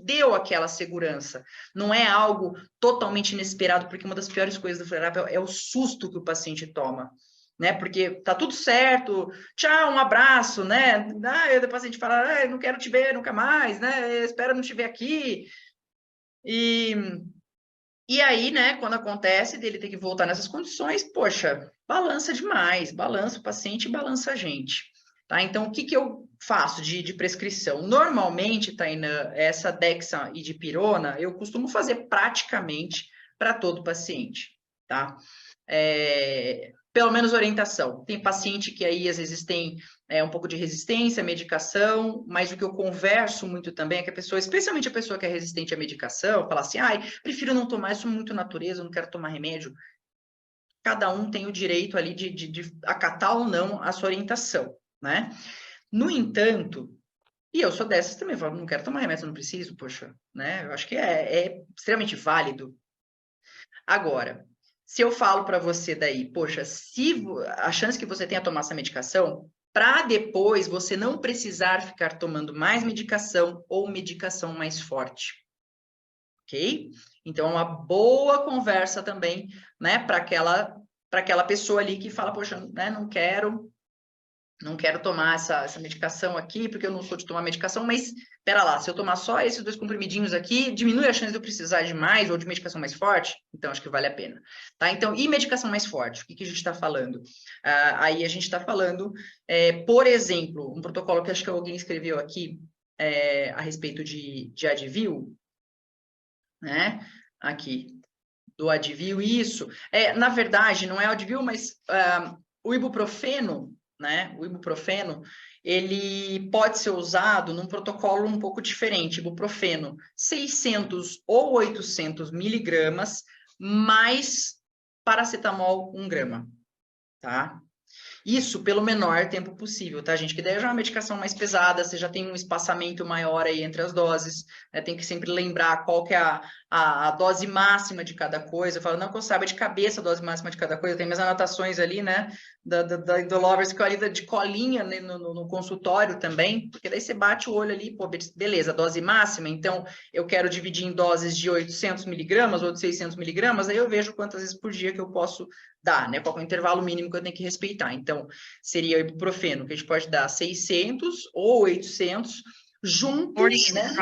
deu aquela segurança. Não é algo totalmente inesperado, porque uma das piores coisas do flare-up é o susto que o paciente toma, né? Porque tá tudo certo, tchau, um abraço, né? Aí o paciente fala, não quero te ver nunca mais, né? Espero não te ver aqui. E aí, né, quando acontece dele ter que voltar nessas condições, poxa, balança demais, balança o paciente e balança a gente. Tá? Então, o que, que eu faço de prescrição? Normalmente, Tainã, essa Dexa e dipirona, eu costumo fazer praticamente para todo paciente, tá? Pelo menos orientação. Tem paciente que aí, às vezes, tem um pouco de resistência à medicação, mas o que eu converso muito também é que a pessoa, especialmente a pessoa que é resistente à medicação, fala assim, prefiro não tomar, isso é muito natureza, eu não quero tomar remédio. Cada um tem o direito ali de acatar ou não a sua orientação, né? No entanto, e eu sou dessas também, falo, não quero tomar remédio, não preciso, poxa, né? Eu acho que é extremamente válido. Agora, se eu falo para você daí, poxa, se a chance que você tenha tomar essa medicação, para depois você não precisar ficar tomando mais medicação ou medicação mais forte, ok? Então, é uma boa conversa também, né, para aquela pessoa ali que fala, poxa, né, não quero tomar essa medicação aqui, porque eu não sou de tomar medicação, mas, pera lá, se eu tomar só esses 2 comprimidinhos aqui, diminui a chance de eu precisar de mais ou de medicação mais forte? Então, acho que vale a pena. Tá? Então, e medicação mais forte? O que a gente está falando? Aí a gente está falando, por exemplo, um protocolo que acho que alguém escreveu aqui a respeito de Advil, né? Aqui, do Advil, isso. Na verdade, não é o Advil, mas o ibuprofeno, né? O ibuprofeno, ele pode ser usado num protocolo um pouco diferente. Ibuprofeno, 600 ou 800 miligramas, mais paracetamol 1 grama, tá? Isso pelo menor tempo possível, tá, gente? Que daí já é uma medicação mais pesada, você já tem um espaçamento maior aí entre as doses, né? Tem que sempre lembrar qual que é a dose máxima de cada coisa. Eu falo, não que eu saiba de cabeça a dose máxima de cada coisa, tem minhas anotações ali, né? Da Indolovers, que eu ali de colinha, né? no consultório também, porque daí você bate o olho ali, pô, beleza, dose máxima, então eu quero dividir em doses de 800 miligramas ou de 600 miligramas, aí eu vejo quantas vezes por dia que eu posso dar, né? Qual é o intervalo mínimo que eu tenho que respeitar. Então, seria o ibuprofeno, que a gente pode dar 600 ou 800 juntos, né?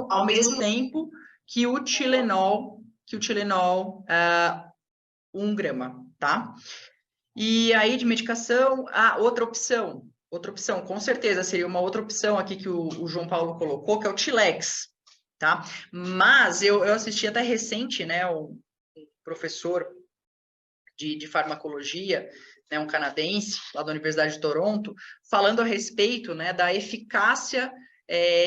Ao mesmo tempo que o Tilenol, 1 grama, tá? E aí, de medicação, outra opção, com certeza, seria uma outra opção aqui que o João Paulo colocou, que é o Tilex, tá? Mas eu assisti até recente, né, o professor de farmacologia, né, um canadense, lá da Universidade de Toronto, falando a respeito, né, da eficácia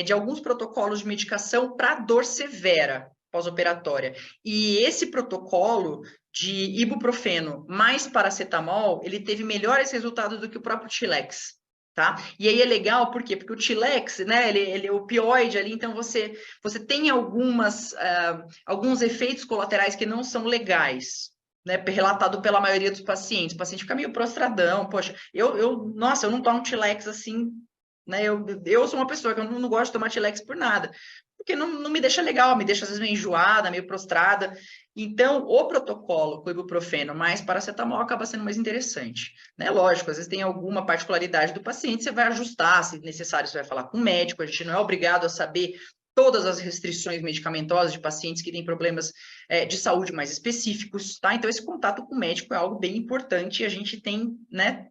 de alguns protocolos de medicação para dor severa pós-operatória. E esse protocolo de ibuprofeno mais paracetamol, ele teve melhores resultados do que o próprio Tilex. Tá? E aí é legal, por quê? Porque o Tilex, né, ele é opioide ali, então você tem alguns efeitos colaterais que não são legais, né, relatado pela maioria dos pacientes. O paciente fica meio prostradão, poxa, nossa, eu não tomo Tilex assim, né, eu sou uma pessoa que eu não gosto de tomar Tilex por nada, porque não me deixa legal, me deixa às vezes meio enjoada, meio prostrada. Então, o protocolo com ibuprofeno mais paracetamol acaba sendo mais interessante, né? Lógico, às vezes tem alguma particularidade do paciente, você vai ajustar, se necessário, você vai falar com o médico, a gente não é obrigado a saber todas as restrições medicamentosas de pacientes que têm problemas de saúde mais específicos, tá? Então, esse contato com o médico é algo bem importante e a gente tem, né,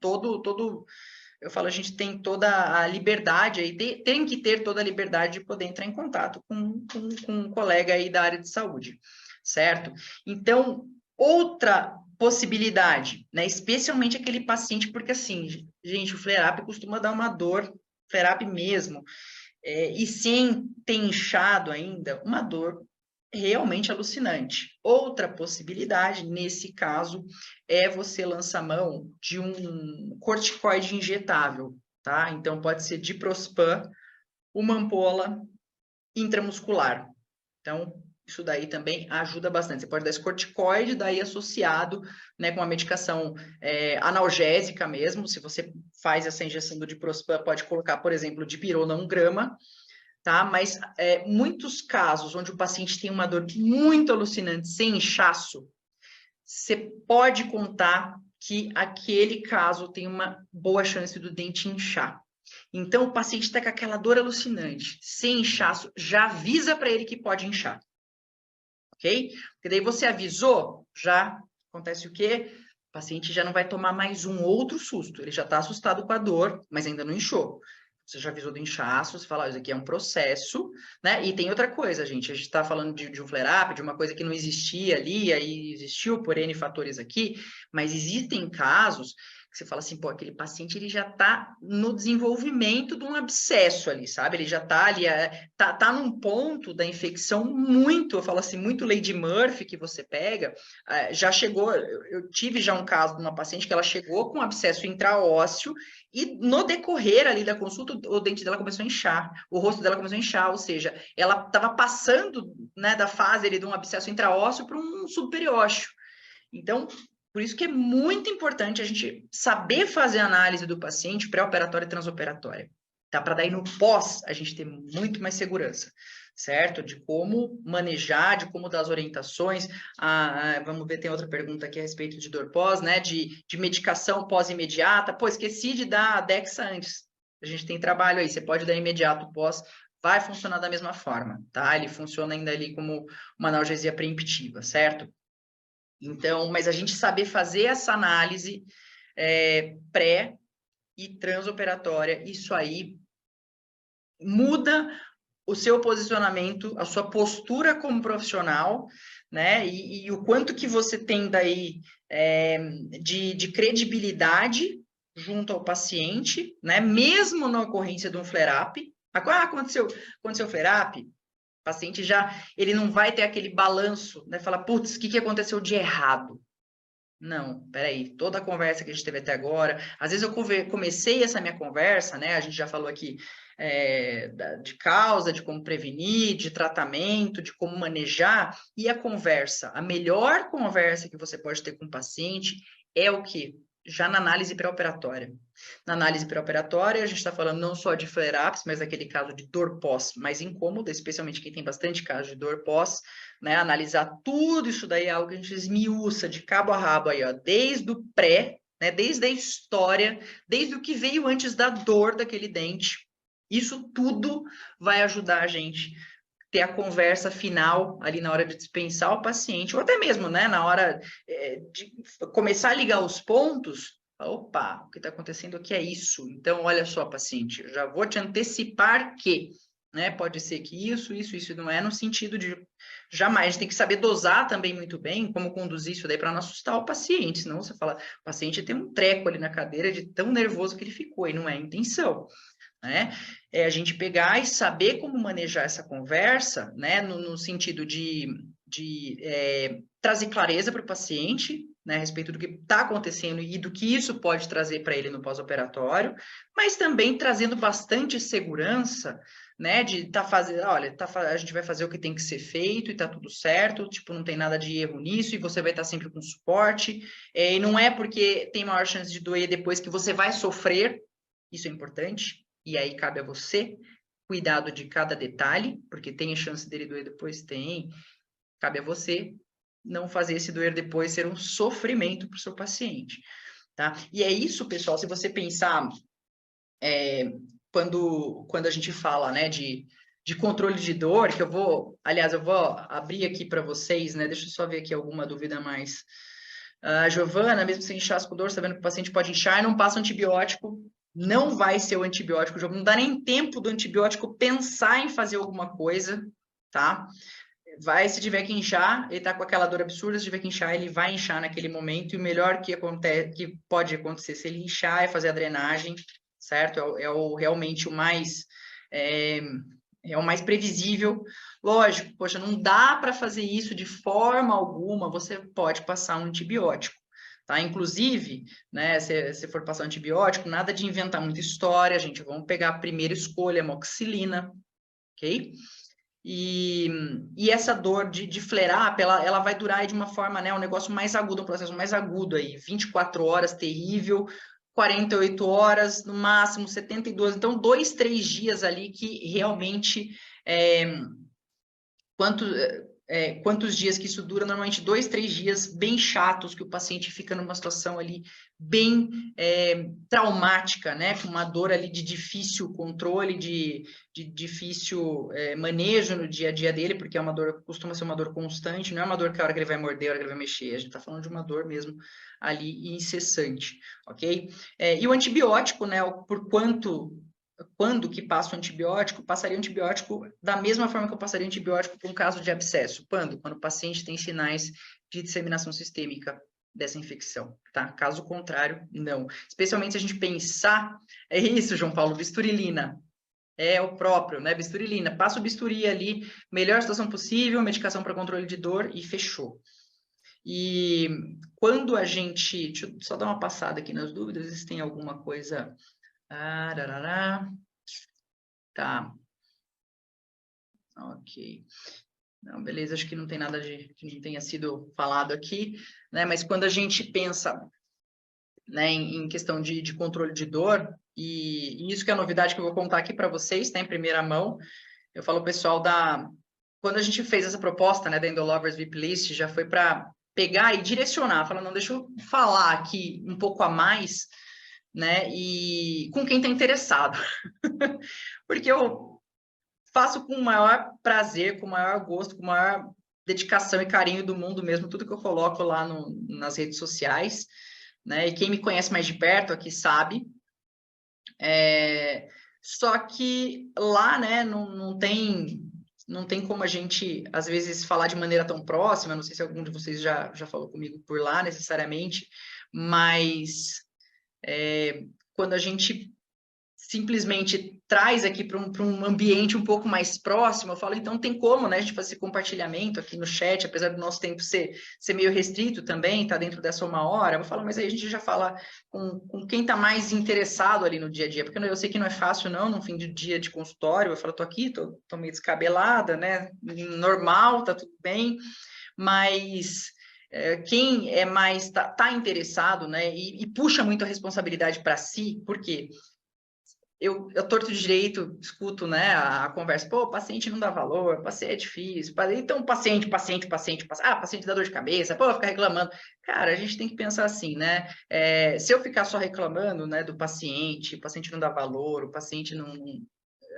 eu falo, a gente tem toda a liberdade aí, tem que ter toda a liberdade de poder entrar em contato com um colega aí da área de saúde, certo? Então, outra possibilidade, né, especialmente aquele paciente, porque assim, gente, o flare-up costuma dar uma dor, flare-up mesmo, e sem ter inchado ainda, uma dor realmente alucinante. Outra possibilidade, nesse caso, é você lançar mão de um corticoide injetável, tá? Então, pode ser diprospan, uma ampola intramuscular. Então, isso daí também ajuda bastante. Você pode dar esse corticoide, daí associado, né, com uma medicação analgésica mesmo. Se você faz essa injeção do diprospan, pode colocar, por exemplo, dipirona 1 grama, tá? Mas muitos casos onde o paciente tem uma dor muito alucinante, sem inchaço, você pode contar que aquele caso tem uma boa chance do dente inchar. Então, o paciente está com aquela dor alucinante, sem inchaço, já avisa para ele que pode inchar. Ok? Porque daí você avisou, já acontece o quê? O paciente já não vai tomar mais um outro susto. Ele já está assustado com a dor, mas ainda não inchou. Você já avisou do inchaço, você fala, isso aqui é um processo, né? E tem outra coisa, gente. A gente está falando de um flare-up, de uma coisa que não existia ali, aí existiu por N fatores aqui, mas existem casos que você fala assim, pô, aquele paciente ele já está no desenvolvimento de um abscesso ali, sabe? Ele já está ali, tá num ponto da infecção muito, eu falo assim, muito Lady Murphy que você pega, já chegou, eu tive já um caso de uma paciente que ela chegou com abscesso intraósseo e no decorrer ali da consulta, o dente dela começou a inchar, o rosto dela começou a inchar, ou seja, ela estava passando, né, da fase ali de um abscesso intraósseo para um subperiósseo. Então, por isso que é muito importante a gente saber fazer a análise do paciente pré-operatória e transoperatória, tá? Para daí no pós a gente ter muito mais segurança, certo? De como manejar, de como dar as orientações. Vamos ver, tem outra pergunta aqui a respeito de dor pós, né? De medicação pós-imediata. Pô, esqueci de dar a Dexa antes. A gente tem trabalho aí, você pode dar imediato pós, vai funcionar da mesma forma, tá? Ele funciona ainda ali como uma analgesia preemptiva, certo? Então, mas a gente saber fazer essa análise pré e transoperatória, isso aí muda o seu posicionamento, a sua postura como profissional, né? E o quanto que você tem daí de credibilidade junto ao paciente, né? Mesmo na ocorrência de um flare-up. Aconteceu flare-up, o paciente ele não vai ter aquele balanço, né? Falar, putz, o que aconteceu de errado? Não, peraí, toda a conversa que a gente teve até agora, às vezes eu comecei essa minha conversa, né? A gente já falou aqui de causa, de como prevenir, de tratamento, de como manejar, e a conversa, a melhor conversa que você pode ter com o paciente é o quê? Já na análise pré-operatória. Na análise pré-operatória, a gente está falando não só de flare-ups, mas daquele caso de dor pós mais incômoda, especialmente quem tem bastante caso de dor pós, né? Analisar tudo isso daí é algo que a gente esmiuça de cabo a rabo aí, ó, desde o pré, né? Desde a história, desde o que veio antes da dor daquele dente. Isso tudo vai ajudar a gente ter a conversa final ali na hora de dispensar o paciente, ou até mesmo, né, na hora de começar a ligar os pontos. Opa, o que está acontecendo aqui é isso. Então, olha só, paciente, eu já vou te antecipar que, né, pode ser que isso não é no sentido de jamais. A gente tem que saber dosar também muito bem como conduzir isso daí para não assustar o paciente. Senão você fala, o paciente tem um treco ali na cadeira de tão nervoso que ele ficou, e não é a intenção. Né? É a gente pegar e saber como manejar essa conversa, né? No sentido de trazer clareza para o paciente, né? A respeito do que está acontecendo e do que isso pode trazer para ele no pós-operatório, mas também trazendo bastante segurança, né? De tá fazendo, olha, a gente vai fazer o que tem que ser feito e tá tudo certo, tipo, não tem nada de erro nisso e você vai estar sempre com suporte, e não é porque tem maior chance de doer depois que você vai sofrer, isso é importante. E aí cabe a você, cuidado de cada detalhe, porque tem a chance dele doer depois? Tem. Cabe a você não fazer esse doer depois ser um sofrimento para o seu paciente, tá? E é isso, pessoal, se você pensar quando a gente fala, né, de controle de dor, que eu vou abrir aqui para vocês, né? Deixa eu só ver aqui alguma dúvida a mais. Giovana, mesmo sem inchaço com dor, sabendo que o paciente pode inchar e não passa antibiótico, não vai ser o antibiótico, não dá nem tempo do antibiótico pensar em fazer alguma coisa, tá? Vai, se tiver que inchar, ele tá com aquela dor absurda, se tiver que inchar, ele vai inchar naquele momento, e o melhor que pode acontecer se ele inchar é fazer a drenagem, certo? Realmente o mais é o mais previsível. Lógico, poxa, não dá para fazer isso de forma alguma, você pode passar um antibiótico, tá? Inclusive, né, se for passar um antibiótico, nada de inventar muita história, gente, vamos pegar a primeira escolha, amoxicilina, ok? E essa dor de flare-up, ela vai durar aí de uma forma, né, um negócio mais agudo, um processo mais agudo aí, 24 horas, terrível, 48 horas, no máximo 72, então 2, 3 dias ali que realmente, quantos dias que isso dura? Normalmente 2, 3 dias bem chatos, que o paciente fica numa situação ali bem traumática, né? Com uma dor ali de difícil controle, de difícil manejo no dia a dia dele, porque é uma dor, costuma ser uma dor constante, não é uma dor que a hora que ele vai morder, a hora que ele vai mexer, a gente está falando de uma dor mesmo ali incessante, ok? E o antibiótico, né? Quando que passa o antibiótico, passaria o antibiótico da mesma forma que eu passaria antibiótico para um caso de abscesso. Quando? Quando o paciente tem sinais de disseminação sistêmica dessa infecção, tá? Caso contrário, não. Especialmente se a gente pensar, é isso, João Paulo, bisturilina. É o próprio, né? Bisturilina. Passa o bisturi ali, melhor situação possível, medicação para controle de dor e fechou. E quando a gente... Deixa eu só dar uma passada aqui nas dúvidas, se tem alguma coisa... Tá. Ok. Não, beleza, acho que não tem nada que não tenha sido falado aqui, né? Mas quando a gente pensa, né, em questão de controle de dor, e isso que é a novidade que eu vou contar aqui para vocês, tá, em primeira mão, eu falo pessoal quando a gente fez essa proposta, né, da Endolovers VIP List, já foi para pegar e direcionar, falar, não, deixa eu falar aqui um pouco a mais, né, e com quem está interessado. Porque eu faço com o maior prazer, com o maior gosto, com a maior dedicação e carinho do mundo mesmo, tudo que eu coloco lá nas redes sociais, né? E quem me conhece mais de perto aqui sabe. Só que lá, né, não tem como a gente, às vezes, falar de maneira tão próxima, não sei se algum de vocês já falou comigo por lá, necessariamente, mas quando a gente simplesmente traz aqui para um ambiente um pouco mais próximo, eu falo, então tem como, né, a gente fazer compartilhamento aqui no chat, apesar do nosso tempo ser meio restrito também, tá dentro dessa 1 hora, eu falo, mas aí a gente já fala com quem está mais interessado ali no dia a dia, porque eu sei que não é fácil não, no fim de dia de consultório, eu falo, tô aqui, tô meio descabelada, né, normal, tá tudo bem, mas... quem é mais tá interessado, né, e puxa muito a responsabilidade para si, por quê? Eu torto de direito, escuto, né, a conversa, pô, o paciente não dá valor, o paciente é difícil, então paciente dá dor de cabeça, pô, fica reclamando. Cara, a gente tem que pensar assim, né, se eu ficar só reclamando, né, do paciente, o paciente não dá valor, o paciente não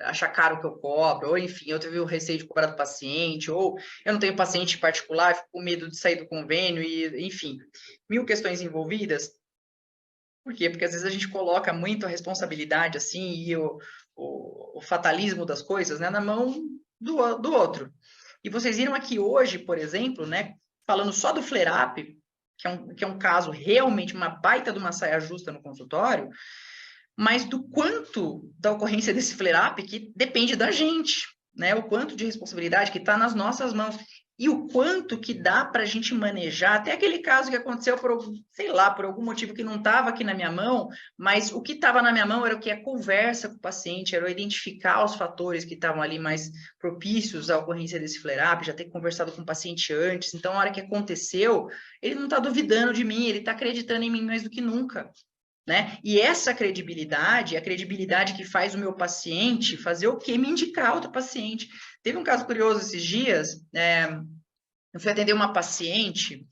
acha caro o que eu cobro, ou enfim, eu tive o receio de cobrar do paciente, ou eu não tenho paciente particular, fico com medo de sair do convênio, e enfim, 1000 questões envolvidas. Por quê? Porque às vezes a gente coloca muito a responsabilidade, assim, e o fatalismo das coisas, né, na mão do outro. E vocês viram aqui hoje, por exemplo, né, falando só do flare-up, que é um caso realmente uma baita de uma saia justa no consultório, mas do quanto da ocorrência desse flare-up que depende da gente, né, o quanto de responsabilidade que está nas nossas mãos. E o quanto que dá para a gente manejar, até aquele caso que aconteceu por algum motivo que não estava aqui na minha mão, mas o que estava na minha mão era o que? A conversa com o paciente, era identificar os fatores que estavam ali mais propícios à ocorrência desse flare-up, já ter conversado com o paciente antes, então a hora que aconteceu, ele não está duvidando de mim, ele está acreditando em mim mais do que nunca. Né? E essa credibilidade, a credibilidade que faz o meu paciente fazer o quê? Me indicar outro paciente. Teve um caso curioso esses dias, eu fui atender uma paciente,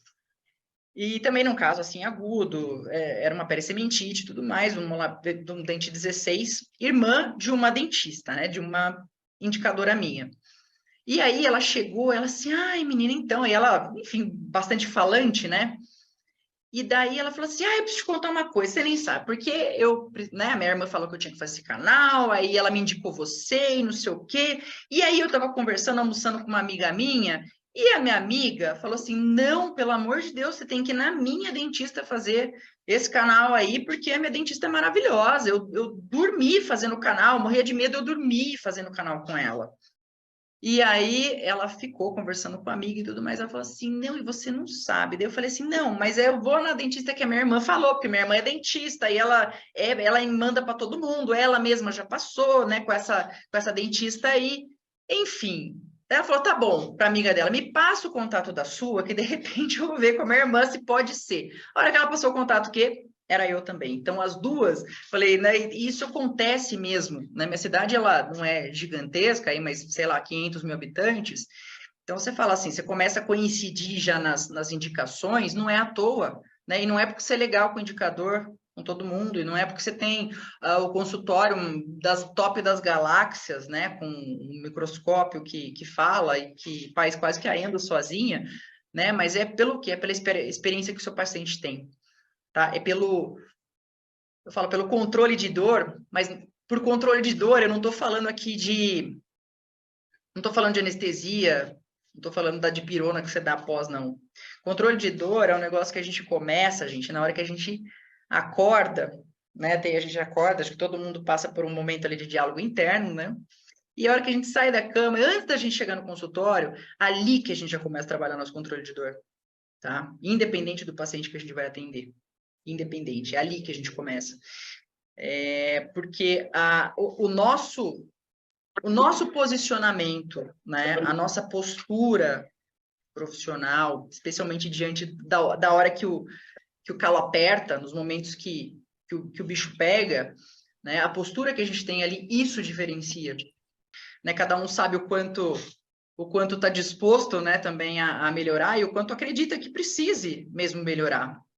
e também num caso assim agudo, era uma pericementite e tudo mais, de um dente 16, irmã de uma dentista, né? De uma indicadora minha. E aí ela chegou, ela assim, ai menina, então, e ela, enfim, bastante falante, né? E daí ela falou assim, eu preciso te contar uma coisa, você nem sabe, porque né, minha irmã falou que eu tinha que fazer esse canal, aí ela me indicou você e não sei o quê, e aí eu tava conversando, almoçando com uma amiga minha, e a minha amiga falou assim, não, pelo amor de Deus, você tem que ir na minha dentista fazer esse canal aí, porque a minha dentista é maravilhosa. Eu dormi fazendo o canal, morria de medo, eu dormi fazendo o canal com ela. E aí ela ficou conversando com a amiga e tudo mais. Ela falou assim: não, e você não sabe. Daí eu falei assim: não, mas eu vou na dentista que a minha irmã falou, porque minha irmã é dentista e ela manda para todo mundo, ela mesma já passou, né, com essa dentista aí. Enfim. Daí ela falou: tá bom, para amiga dela, me passa o contato da sua, que de repente eu vou ver com a minha irmã se pode ser. A hora que ela passou o contato, que era eu também. Então, as duas, falei, né? E isso acontece mesmo. Na minha cidade, ela não é gigantesca, aí, mas sei lá, 500 mil habitantes. Então, você fala assim, você começa a coincidir já nas indicações, não é à toa, né? E não é porque você é legal com o indicador, com todo mundo, e não é porque você tem o consultório das top das galáxias, né? Com um microscópio que fala e que faz quase que a endo sozinha, né? Mas é pelo quê? É pela experiência que o seu paciente tem. Tá? Eu falo pelo controle de dor, mas por controle de dor eu não estou falando aqui não estou falando de anestesia, não estou falando da dipirona que você dá após, não. Controle de dor é um negócio que a gente começa, gente, na hora que a gente acorda, né? A gente acorda, acho que todo mundo passa por um momento ali de diálogo interno, né? E a hora que a gente sai da cama, antes da gente chegar no consultório, ali que a gente já começa a trabalhar nosso controle de dor, tá? Independente do paciente que a gente vai atender. Independente, é ali que a gente começa. Porque o nosso posicionamento, né, a nossa postura profissional, especialmente diante da hora que o calo aperta, nos momentos que o bicho pega, né, a postura que a gente tem ali, isso diferencia. Né? Cada um sabe o quanto está disposto, né, também a melhorar e o quanto acredita que precise mesmo melhorar.